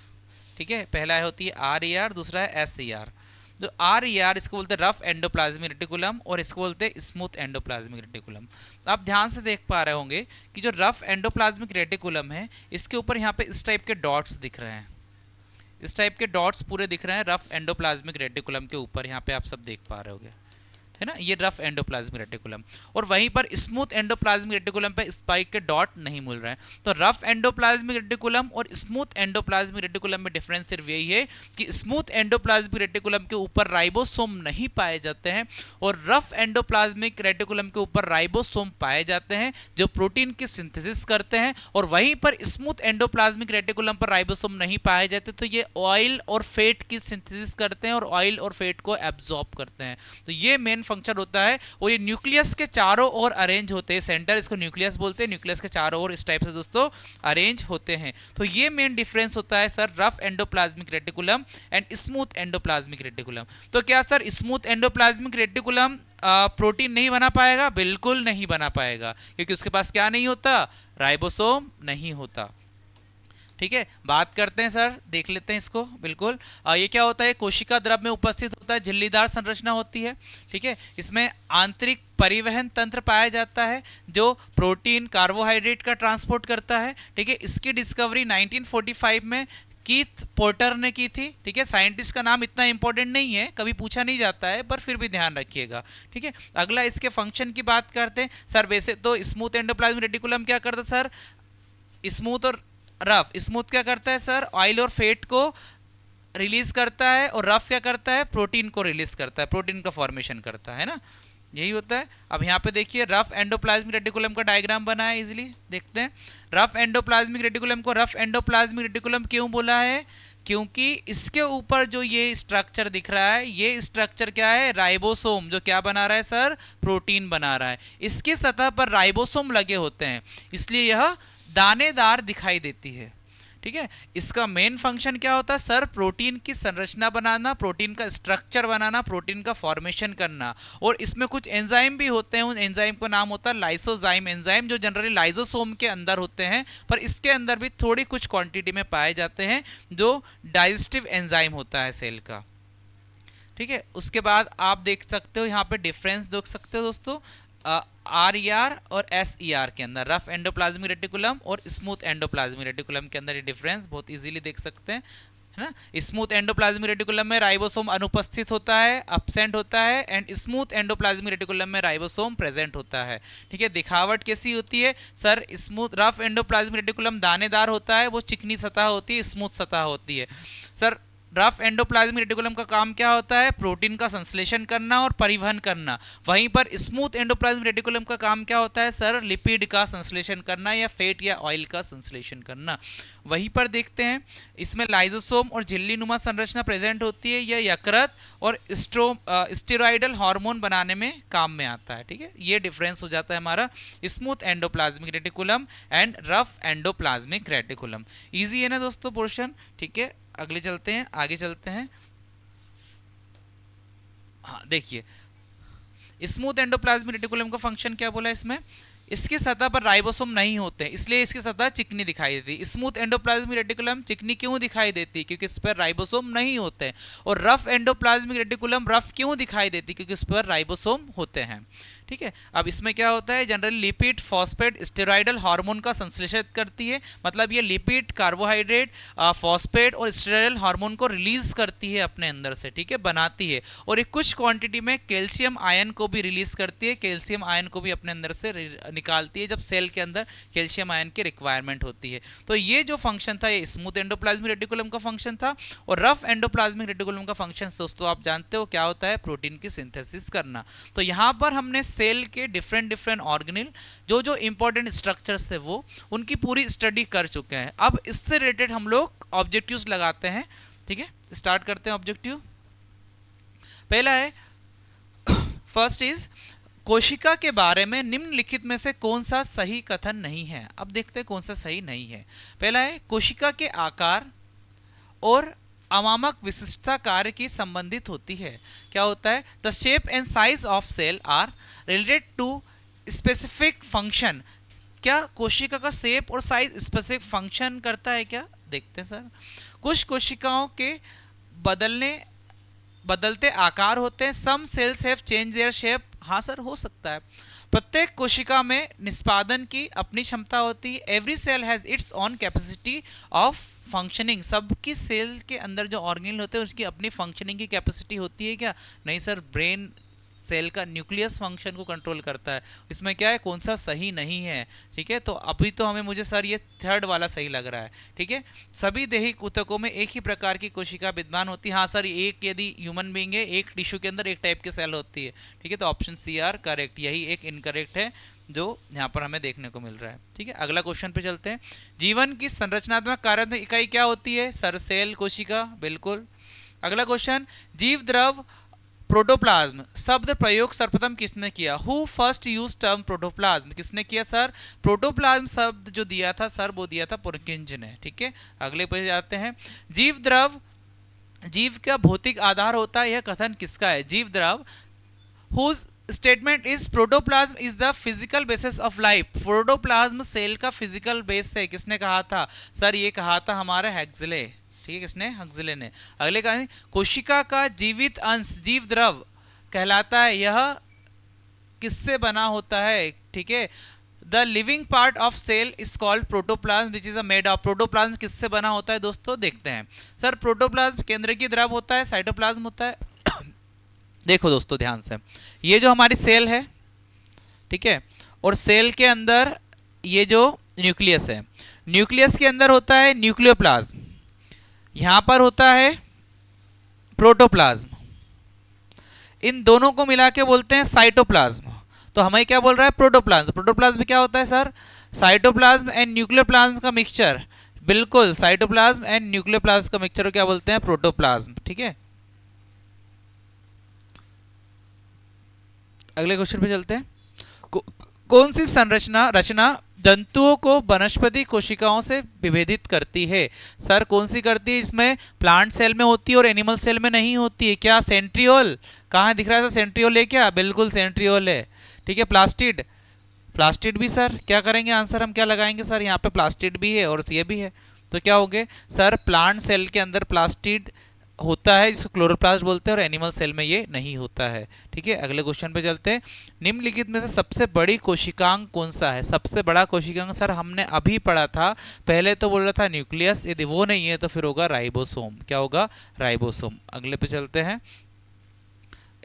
ठीक है, पहला होती है आर ई आर, दूसरा है एस ई आर। जो आर ई आर इसको बोलते हैं रफ एंडोप्लाज्मिक रेटिकुलम और इसको बोलते हैं स्मूथ एंडोप्लाज्मिक रेटिकुलम। आप ध्यान से देख पा रहे होंगे कि जो रफ एंडोप्लाज्मिक रेटिकुलम है इसके ऊपर यहाँ पे इस टाइप के डॉट्स दिख रहे हैं, इस टाइप के डॉट्स पूरे दिख रहे हैं रफ एंडोप्लाज्मिक रेटिकुलम के ऊपर, यहाँ पे आप सब देख पा रहे होंगे, है ना, ये रफ एंडोप्लाज्मिक रेटिकुलम। और वहीं पर स्मूथ एंडोप्लाज्मिक रेटिकुलम पे स्पाइक के डॉट नहीं मिल रहे हैं। तो रफ एंडोप्लाज्मिक रेटिकुलम और स्मूथ एंडोप्लाज्मिक रेटिकुलम में डिफरेंस सिर्फ यही है कि स्मूथ एंडोप्लाज्मिक रेटिकुलम के ऊपर राइबोसोम नहीं पाए जाते हैं और रफ एंडोप्लाज्मिक रेटिकुलम के ऊपर राइबोसोम पाए जाते हैं जो प्रोटीन की सिंथेसिस करते हैं। और वहीं पर स्मूथ एंडोप्लाज्मिक रेटिकुलम पर राइबोसोम नहीं पाए जाते, तो ये ऑयल और फैट की सिंथेसिस करते हैं और ऑयल और फैट को एब्जॉर्ब करते हैं। तो ये मेन फंक्शन होता है और ये न्यूक्लियस के चारों ओर अरेंज होते हैं, सेंटर इसको न्यूक्लियस बोलते हैं, न्यूक्लियस के चारों ओर इस टाइप से दोस्तों अरेंज होते हैं। तो ये मेन डिफरेंस होता है sir rough endoplasmic reticulum and smooth endoplasmic reticulum. तो क्या sir smooth endoplasmic reticulum protein नहीं बना पाएगा? बिल्कुल नहीं बना पाएगा, क्योंकि उसके पास क्या नहीं होता? राइबोसोम नहीं होता। ठीक है, बात करते हैं सर, देख लेते हैं इसको। बिल्कुल ये क्या होता है? कोशिका द्रव में उपस्थित होता है, झिल्लीदार संरचना होती है। ठीक है, इसमें आंतरिक परिवहन तंत्र पाया जाता है जो प्रोटीन कार्बोहाइड्रेट का ट्रांसपोर्ट करता है। ठीक है, इसकी डिस्कवरी 1945 में कीथ पोर्टर ने की थी। ठीक है, साइंटिस्ट का नाम इतना इंपॉर्टेंट नहीं है, कभी पूछा नहीं जाता है, पर फिर भी ध्यान रखिएगा। ठीक है, अगला इसके फंक्शन की बात करते हैं सर। वैसे तो स्मूथ एंडोप्लाज्मिक रेटिकुलम क्या करता है सर? स्मूथ और रफ, स्मूथ क्या करता है सर? ऑयल और फैट को रिलीज करता है, और रफ क्या करता है? प्रोटीन को रिलीज करता है, प्रोटीन का फॉर्मेशन करता है ना, यही होता है। अब यहाँ पे देखिए रफ एंडोप्लाज्मिक रेटिकुलम का डायग्राम बना है, इजीली देखते हैं। रफ एंडोप्लाज्मिक रेटिकुलम को रफ एंडोप्लाज्मिक रेटिकुलम क्यों बोला है? क्योंकि इसके ऊपर जो ये स्ट्रक्चर दिख रहा है, ये स्ट्रक्चर क्या है? राइबोसोम, जो क्या बना रहा है सर? प्रोटीन बना रहा है। इसकी सतह पर राइबोसोम लगे होते हैं, इसलिए यह दानेदार दिखाई देती है। ठीक है, इसका मेन फंक्शन क्या होता है सर? प्रोटीन की संरचना बनाना, प्रोटीन का स्ट्रक्चर बनाना, प्रोटीन का फॉर्मेशन करना। और इसमें कुछ एंजाइम भी होते हैं, उन एंजाइम का नाम होता है लाइसोजाइम एंजाइम, जो जनरली लाइसोसोम के अंदर होते हैं, पर इसके अंदर भी थोड़ी कुछ क्वांटिटी में पाए जाते हैं, जो डाइजेस्टिव एंजाइम होता है सेल का। ठीक है, उसके बाद आप देख सकते हो यहाँ पे डिफरेंस देख सकते हो दोस्तों, RER और SER के अंदर, रफ एंडोप्लाज्मिक रेटिकुलम और स्मूथ एंडोप्लाज्मिक रेटिकुलम के अंदर ये डिफरेंस बहुत इजीली देख सकते हैं, है ना। स्मूथ एंडोप्लाज्मिक रेटिकुलम में राइबोसोम अनुपस्थित होता है, अब्सेंट होता है, एंड स्मूथ एंडोप्लाज्मिक रेटिकुलम में राइबोसोम प्रेजेंट होता है। ठीक है, दिखावट कैसी होती है sir? Smooth rough endoplasmic reticulum दानेदार होता है, वो चिकनी सतह होती है, स्मूथ सतह होती है। सर रफ एंडोप्लाज्मिक रेटिकुलम का काम क्या होता है? प्रोटीन का संश्लेषण करना और परिवहन करना। वहीं पर स्मूथ एंडोप्लाज्मिक रेटिकुलम का काम क्या होता है सर? लिपिड का संश्लेषण करना या फैट या ऑयल का संश्लेषण करना। वहीं पर देखते हैं इसमें लाइसोसोम और झिल्ली नुमा संरचना प्रेजेंट होती है, यह यकृत और स्टेरॉयडल हार्मोन बनाने में काम में आता है। ठीक है, ये डिफरेंस हो जाता है हमारा smooth endoplasmic reticulum and rough endoplasmic reticulum. Easy है ना दोस्तों पोर्शन? ठीक है, अगले चलते हैं, आगे चलते हैं। हाँ देखिए, स्मूथ एंडोप्लाज्मिक रेटिकुलम का फंक्शन क्या बोला इसमें? इसकी सतह पर राइबोसोम नहीं होते, इसलिए इसकी सतह चिकनी दिखाई देती है। स्मूथ एंडोप्लाज्मिक रेटिकुलम चिकनी क्यों दिखाई देती है? क्योंकि इस पर राइबोसोम नहीं होते हैं। और रफ एंडोप्लाज्मिक रेटिकुलम रफ क्यों दिखाई देती है? क्योंकि इस पर राइबोसोम होते हैं। ठीक है, अब इसमें क्या होता है? Generally lipid, phosphate, steroidal hormone का संश्लेषण करती है, मतलब ये लिपिड, कार्बोहाइड्रेट, फॉस्फेट और स्टेरॉयडल हार्मोन को रिलीज करती है अपने अंदर से। ठीक है, बनाती है, और एक कुछ क्वांटिटी में कैल्शियम आयन को भी रिलीज करती है, कैल्शियम आयन को भी अपने अंदर से निकालती है जब सेल के अंदर कैल्शियम आयन की रिक्वायरमेंट होती है। तो ये जो फंक्शन था ये स्मूथ एंडोप्लाज्मिक रेटिकुलम का फंक्शन था। और रफ एंडोप्लाज्मिक रेटिकुलम का फंक्शन दोस्तों आप जानते हो क्या होता है? प्रोटीन की सिंथेसिस करना। तो यहाँ पर हमने सेल के डिफरेंट ऑर्गेनेल जो जो इंपॉर्टेंट स्ट्रक्चर्स थे वो उनकी पूरी स्टडी कर चुके हैं। अब इससे रिलेटेड हम लोग ऑब्जेक्टिव्स लगाते हैं। ठीक है, स्टार्ट करते हैं ऑब्जेक्टिव। पहला है, फर्स्ट इज कोशिका के बारे में निम्नलिखित में से कौन सा सही कथन नहीं है? अब देखते हैं कौन सा सही नहीं है। पहला है, कोशिका के आकार और अमामक विशिष्टता कार्य की संबंधित होती है। क्या होता है? The shape and size of cell are related to specific function. क्या कोशिका का शेप और साइज स्पेसिफिक फंक्शन करता है क्या? देखते हैं सर। कुछ कोशिकाओं के बदलते आकार होते हैं। Some cells have change their shape. हाँ सर, हो सकता है। प्रत्येक कोशिका में निष्पादन की अपनी क्षमता होती है। Every cell has its own capacity of functioning. सबकी सेल के अंदर जो ऑर्गेनेल होते हैं उसकी अपनी फंक्शनिंग की कैपेसिटी होती है क्या? नहीं सर, ब्रेन सेल का न्यूक्लियस फंक्शन को कंट्रोल करता है। इसमें क्या है? कौन सा सही नहीं है? ठीक है, तो अभी तो मुझे सर ये थर्ड वाला सही लग रहा है। ठीक है, सभी दैहिक ऊतकों में एक ही प्रकार की कोशिका विद्यमान होती है। हाँ सर, एक यदि ह्यूमन बीइंग है, एक टिश्यू के अंदर एक टाइप की सेल होती है। ठीक है, तो ऑप्शन सी आर करेक्ट, यही एक इनकरेक्ट है जो यहाँ पर हमें देखने को मिल रहा है। ठीक है, अगला क्वेश्चन पे चलते हैं। जीवन की संरचनात्मक कार्यात्मक इकाई क्या होती है? सर सेल, कोशिका, बिल्कुल। अगला क्वेश्चन, जीव द्रव प्रोटोप्लाज्म शब्द प्रयोग सर्वप्रथम किसने किया? Who first use term protoplasm? किसने किया सर? प्रोटोप्लाज्म शब्द जो दिया था सर वो दिया था पुरकिंज ने। ठीक है, अगले पे जाते हैं। जीव द्रव जीव का भौतिक आधार होता है, यह कथन किसका है? जीव द्रव whose statement is protoplasm is the physical basis of life। Protoplasm cell का फिजिकल बेस है, किसने कहा था सर? ये कहा था हमारे हेक्सले। ठीक है, किसने? हेक्सले ने। अगले कहा कोशिका का जीवित अंश जीव द्रव कहलाता है, यह किससे बना होता है? ठीक है, the living part of cell is called protoplasm which is a made of. Protoplasm किससे बना होता है दोस्तों? देखते हैं। सर प्रोटोप्लाज्म केंद्रकीय द्रव होता है, साइटोप्लाज्म होता है। देखो दोस्तों ध्यान से, ये जो हमारी सेल है, ठीक है, और सेल के अंदर ये जो न्यूक्लियस है, न्यूक्लियस के अंदर होता है न्यूक्लियोप्लाज्म, यहां पर होता है प्रोटोप्लाज्म, इन दोनों को मिला के बोलते हैं साइटोप्लाज्म। तो हमें क्या बोल रहा है? प्रोटोप्लाज्म। प्रोटोप्लाज्म क्या होता है सर? साइटोप्लाज्म एंड न्यूक्लियोप्लाज्म का मिक्सचर। बिल्कुल, साइटोप्लाज्म एंड न्यूक्लियोप्लाज्म का मिक्सचर को क्या बोलते हैं? प्रोटोप्लाज्म। ठीक है, अगले क्वेश्चन पे चलते हैं। कौन सी रचना जंतुओं को वनस्पति कोशिकाओं से विभेदित करती है? सर कौन सी करती है? इसमें प्लांट सेल में होती है और एनिमल सेल में नहीं होती है। क्या? सेंट्रियोल। कहाँ दिख रहा है सर? सेंट्रियोल है क्या? बिल्कुल सेंट्रियोल है। ठीक है, प्लास्टिड। प्लास्टिड भी सर क्या करेंगे? आंसर हम क्या लगाएंगे सर? यहाँ पे प्लास्टिड भी है और ये भी है, तो क्या हो गए सर? प्लांट सेल के अंदर प्लास्टिड होता है जिसको क्लोरोप्लास्ट बोलते हैं, और एनिमल सेल में ये नहीं होता है। ठीक है, अगले क्वेश्चन पे चलते हैं। निम्नलिखित में से सबसे बड़ी कोशिकांग कौन सा है? सबसे बड़ा कोशिकांग सर हमने अभी पढ़ा था, पहले तो बोल रहा था न्यूक्लियस, यदि वो नहीं है तो फिर होगा राइबोसोम। क्या होगा? राइबोसोम। अगले पे चलते हैं।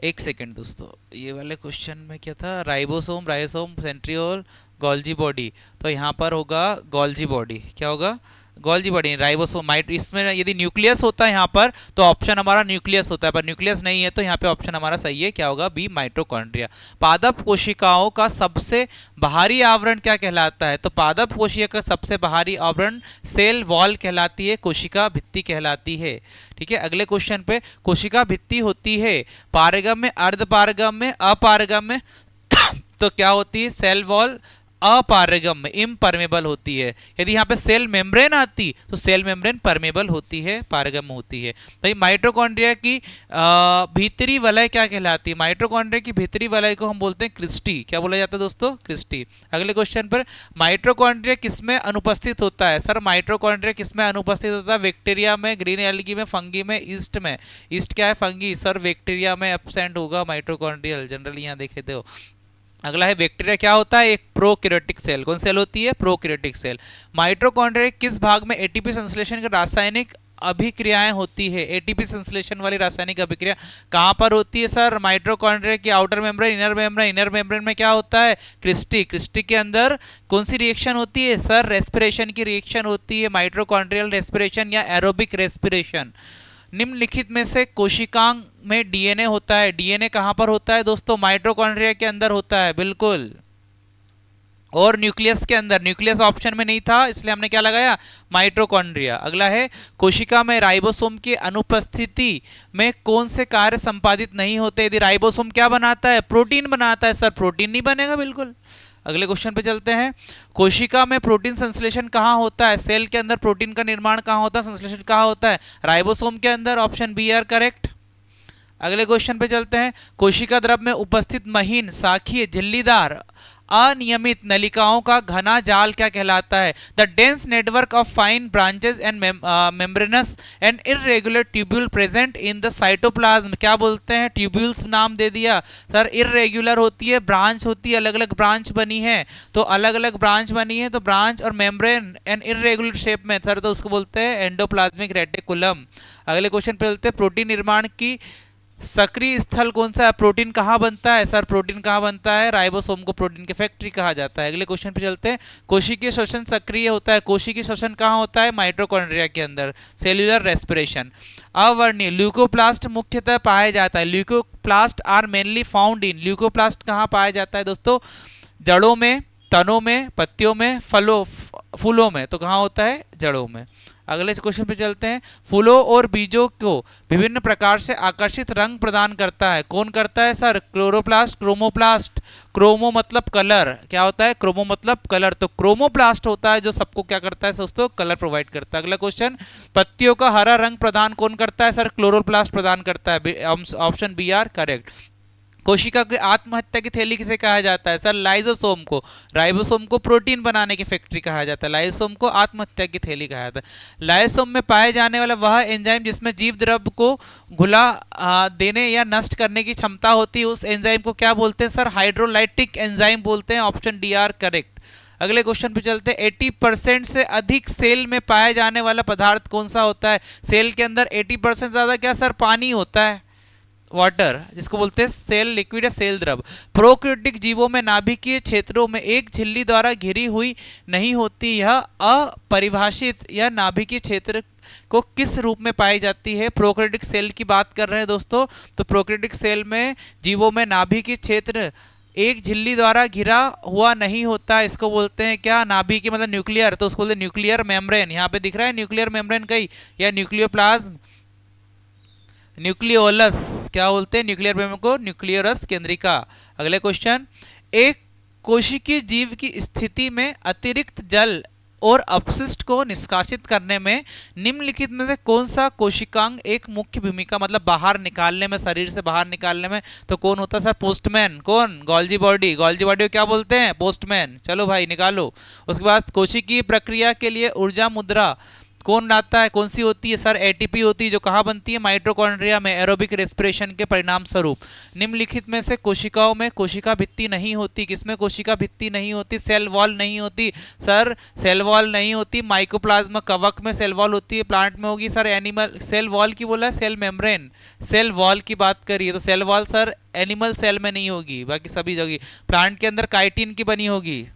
एक सेकेंड दोस्तों, ये वाले क्वेश्चन में क्या था? Ribosome, ribosome, centriole, Golgi body, तो यहाँ पर होगा गोल्जी बॉडी। क्या होगा? Golgi body, ribosome. इसमें यदि न्यूक्लियस होता है यहाँ पर तो ऑप्शन हमारा न्यूक्लियस होता है, पर न्यूक्लियस नहीं है तो यहाँ पे ऑप्शन हमारा सही है। क्या होगा? B, mitochondria. पादप कोशिकाओं का सबसे बाहरी आवरण क्या कहलाता है? तो पादप कोशिका का सबसे बाहरी आवरण सेल वॉल कहलाती है, कोशिका भित्ति कहलाती है। ठीक है, अगले क्वेश्चन पे। कोशिका भित्ति होती है पारगम में, अर्धपारगम में, अपारगम में तो क्या होती है? सेल वॉल अपारगम में, इम्परमेबल होती है। यदि यहाँ पे सेल मेम्ब्रेन आती तो सेल मेम्ब्रेन परमेबल होती है, पारगम होती है। भाई माइटोकॉन्ड्रिया की भीतरी वलय क्या कहलाती है? माइटोकॉन्ड्रिया की भीतरी वलय को हम बोलते हैं क्रिस्टी। क्या बोला जाता है दोस्तों? क्रिस्टी। अगले क्वेश्चन पर, माइटोकॉन्ड्रिया किसमें अनुपस्थित होता है? सर माइटोकॉन्ड्रिया किसमें अनुपस्थित होता है? बैक्टीरिया में, ग्रीन एल्गी में, फंगी में, ईस्ट में। ईस्ट क्या है? फंगी। सर बैक्टीरिया में एब्सेंट होगा माइटोकॉन्ड्रियल, जनरली यहाँ देखे थे। अगला है बैक्टीरिया क्या होता है? एक प्रोकैरियोटिक सेल। कौन सेल होती है? Prokaryotic cell. माइटोकॉन्ड्रिया किस भाग में एटीपी संश्लेषण की रासायनिक अभिक्रियाएं होती है? एटीपी संश्लेषण वाली रासायनिक अभिक्रिया कहां पर होती है सर? माइटोकॉन्ड्रिया की outer membrane, inner membrane. Inner membrane में क्या होता है? क्रिस्टी। क्रिस्टी के अंदर कौन सी रिएक्शन होती है सर? रेस्पिरेशन की रिएक्शन होती है, माइटोकॉन्ड्रियल रेस्पिरेशन या एरोबिक रेस्पिरेशन। निम्नलिखित में से कोशिकांग में डीएनए होता है, डीएनए कहां पर होता है दोस्तों? माइटोकॉन्ड्रिया के अंदर होता है, बिल्कुल, और न्यूक्लियस के अंदर। न्यूक्लियस ऑप्शन में नहीं था इसलिए हमने क्या लगाया? माइटोकॉन्ड्रिया। अगला है, कोशिका में राइबोसोम की अनुपस्थिति में कौन से कार्य संपादित नहीं होते? यदि राइबोसोम क्या बनाता है? प्रोटीन बनाता है। सर प्रोटीन नहीं बनेगा, बिल्कुल। अगले क्वेश्चन पे चलते हैं। कोशिका में प्रोटीन संश्लेषण कहाँ होता है? सेल के अंदर प्रोटीन का निर्माण कहाँ होता है? संश्लेषण कहाँ होता है? राइबोसोम के अंदर। Option B are correct. अगले क्वेश्चन पे चलते हैं। कोशिका द्रव में उपस्थित महीन, शाखीय, झिल्लीदार, अनियमित नलिकाओं का घना जाल क्या कहलाता है? The dense network of fine branches and membranes and irregular tubule present in the cytoplasm. क्या बोलते हैं? ट्यूब्यूल्स नाम दे दिया सर। इररेगुलर होती है, ब्रांच होती है, अलग अलग ब्रांच बनी है, तो अलग अलग ब्रांच बनी है तो ब्रांच और मेम्ब्रेन एंड इररेगुलर शेप में सर, तो उसको बोलते हैं एंडोप्लाज्मिक रेटिकुलम। अगले क्वेश्चन पे चलते हैं। प्रोटीन निर्माण की सक्रिय स्थल कौन सा है? प्रोटीन कहाँ बनता है सर? प्रोटीन कहाँ बनता है? राइबोसोम को प्रोटीन की फैक्ट्री कहा जाता है। अगले क्वेश्चन पे चलते हैं। कोशिकीय श्वसन सक्रिय होता है, कोशिकीय श्वसन कहाँ होता है? माइटोकॉन्ड्रिया के अंदर। Cellular respiration. अवर्णीय ल्यूकोप्लास्ट मुख्यतः पाया जाता है। Leucoplast are mainly found in. Leucoplast कहाँ पाया जाता है दोस्तों? जड़ों में, तनों में, पत्तियों में, फूलों में। तो कहाँ होता है? जड़ों में। अगले क्वेश्चन पे चलते हैं। फूलों और बीजों को विभिन्न प्रकार से आकर्षित रंग प्रदान करता है, कौन करता है सर? Chloroplast, chromoplast. क्रोमो मतलब कलर, क्या होता है? क्रोमो मतलब कलर, तो क्रोमोप्लास्ट होता है जो सबको क्या करता है दोस्तों? कलर प्रोवाइड करता है। अगला क्वेश्चन, पत्तियों का हरा रंग प्रदान कौन करता है सर? क्लोरोप्लास्ट प्रदान करता है। Option B are correct. कोशिका की आत्महत्या की थैली किसे कहा जाता है सर? लाइसोसोम को। राइबोसोम को प्रोटीन बनाने की फैक्ट्री कहा जाता है, लाइसोसोम को आत्महत्या की थैली कहा जाता है। लाइसोम में पाए जाने वाला वह एंजाइम जिसमें जीव द्रव्य को घुला देने या नष्ट करने की क्षमता होती है, उस एंजाइम को क्या बोलते हैं सर? हाइड्रोलाइटिक एंजाइम बोलते हैं। Option D R correct. अगले क्वेश्चन पे चलते हैं। 80% से अधिक सेल में पाया जाने वाला पदार्थ कौन सा होता है? सेल के अंदर 80% ज्यादा क्या सर? पानी होता है, वाटर, जिसको बोलते हैं सेल लिक्विड या सेल द्रव। प्रोकैरियोटिक जीवों में नाभिकीय क्षेत्रों में एक झिल्ली द्वारा घिरी हुई नहीं होती, यह अपरिभाषित या नाभिकीय क्षेत्र को किस रूप में पाई जाती है? प्रोकैरियोटिक सेल की बात कर रहे हैं दोस्तों। तो प्रोकैरियोटिक सेल में जीवों में नाभिकीय क्षेत्र एक झिल्ली द्वारा घिरा हुआ नहीं होता, इसको बोलते हैं क्या? नाभिकीय मतलब न्यूक्लियर, तो उसको बोलते हैं न्यूक्लियर मेम्ब्रेन। यहाँ पे दिख रहा है न्यूक्लियर मेम्ब्रेन कहीं, या न्यूक्लियोप्लाज्म, न्यूक्लियोलस, क्या बोलते हैं न्यूक्लियर मेम्ब्रेन को? न्यूक्लियरस केंद्रिका। अगले क्वेश्चन, एक कोशिकीय जीव की स्थिति में अतिरिक्त जल और अपशिष्ट को निष्कासित करने में निम्नलिखित में से कौन सा कोशिकांग एक मुख्य भूमिका, मतलब बाहर निकालने में, शरीर से बाहर निकालने में, तो कौन होता है सर? पोस्टमैन। कौन? Golgi body. गोल्जी बॉडी को क्या बोलते हैं? पोस्टमैन। चलो भाई निकालो। उसके बाद कोशिकीय प्रक्रिया के लिए ऊर्जा मुद्रा कौन लाता है? कौन सी होती है सर? एटीपी होती है, जो कहाँ बनती है? माइटोकॉन्ड्रिया में, एरोबिक रेस्पिरेशन के परिणाम स्वरूप। निम्नलिखित में से कोशिकाओं में कोशिका भित्ति नहीं होती, किसमें कोशिका भित्ति नहीं होती? सेल वॉल नहीं होती सर, सेल वॉल नहीं होती। माइकोप्लाज्मा कवक में सेल वॉल होती है, प्लांट में होगी सर एनिमल। सेल वॉल की बोला है, सेल मेम्ब्रेन, सेल वॉल की बात करिए, तो cell wall sir animal cell में नहीं होगी, बाकी सभी जगह। प्लांट के अंदर काइटिन की बनी होगी।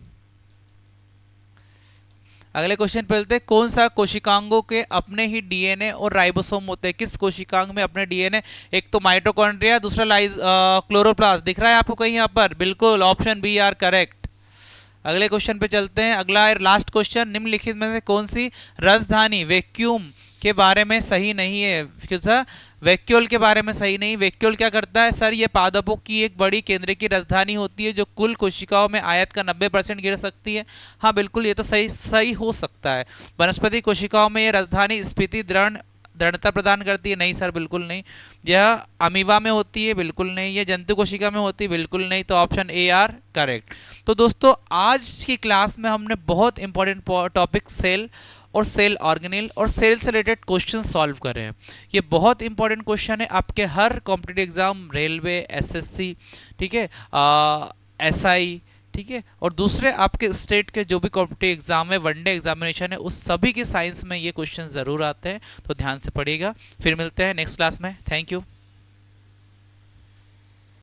अगले क्वेश्चन पे चलते हैं। कौन सा कोशिकांगों के अपने ही डीएनए और राइबोसोम होते हैं? किस कोशिकांग में अपने डीएनए? एक तो माइटोकॉन्ड्रिया, दूसरा क्लोरोप्लास्ट। दिख रहा है आपको कहीं यहाँ पर? बिल्कुल, ऑप्शन बी आर करेक्ट। अगले क्वेश्चन पे चलते हैं। अगला लास्ट क्वेश्चन, निम्नलिखित में से कौन सी राजधानी वैक्यूम के बारे में सही नहीं है? क्यों? वैक्यूल के बारे में सही नहीं। वैक्यूल क्या करता है सर? ये पादपों की एक बड़ी केंद्र की राजधानी होती है जो कुल कोशिकाओं में आयत का 90% गिर सकती है। हाँ बिल्कुल, ये तो सही हो सकता है। वनस्पति कोशिकाओं में ये राजधानी स्फीति दृढ़ता प्रदान करती है? नहीं सर, बिल्कुल नहीं। यह अमीबा में होती है? बिल्कुल नहीं। ये जंतु कोशिका में होती है? बिल्कुल नहीं। तो ऑप्शन ए आर करेक्ट। तो दोस्तों आज की क्लास में हमने बहुत इंपॉर्टेंट टॉपिक सेल और सेल ऑर्गेनेल और सेल से रिलेटेड क्वेश्चन सॉल्व करे हैं। ये बहुत इंपॉर्टेंट क्वेश्चन है आपके हर कॉम्पिटिटिव एग्जाम, रेलवे, एसएससी, ठीक है, एसआई, ठीक है, और दूसरे आपके स्टेट के जो भी कॉम्पिटिटिव एग्जाम है, वनडे एग्जामिनेशन है, उस सभी के साइंस में ये क्वेश्चन जरूर आते हैं, तो ध्यान से पढ़िएगा। फिर मिलते हैं नेक्स्ट क्लास में। Thank you.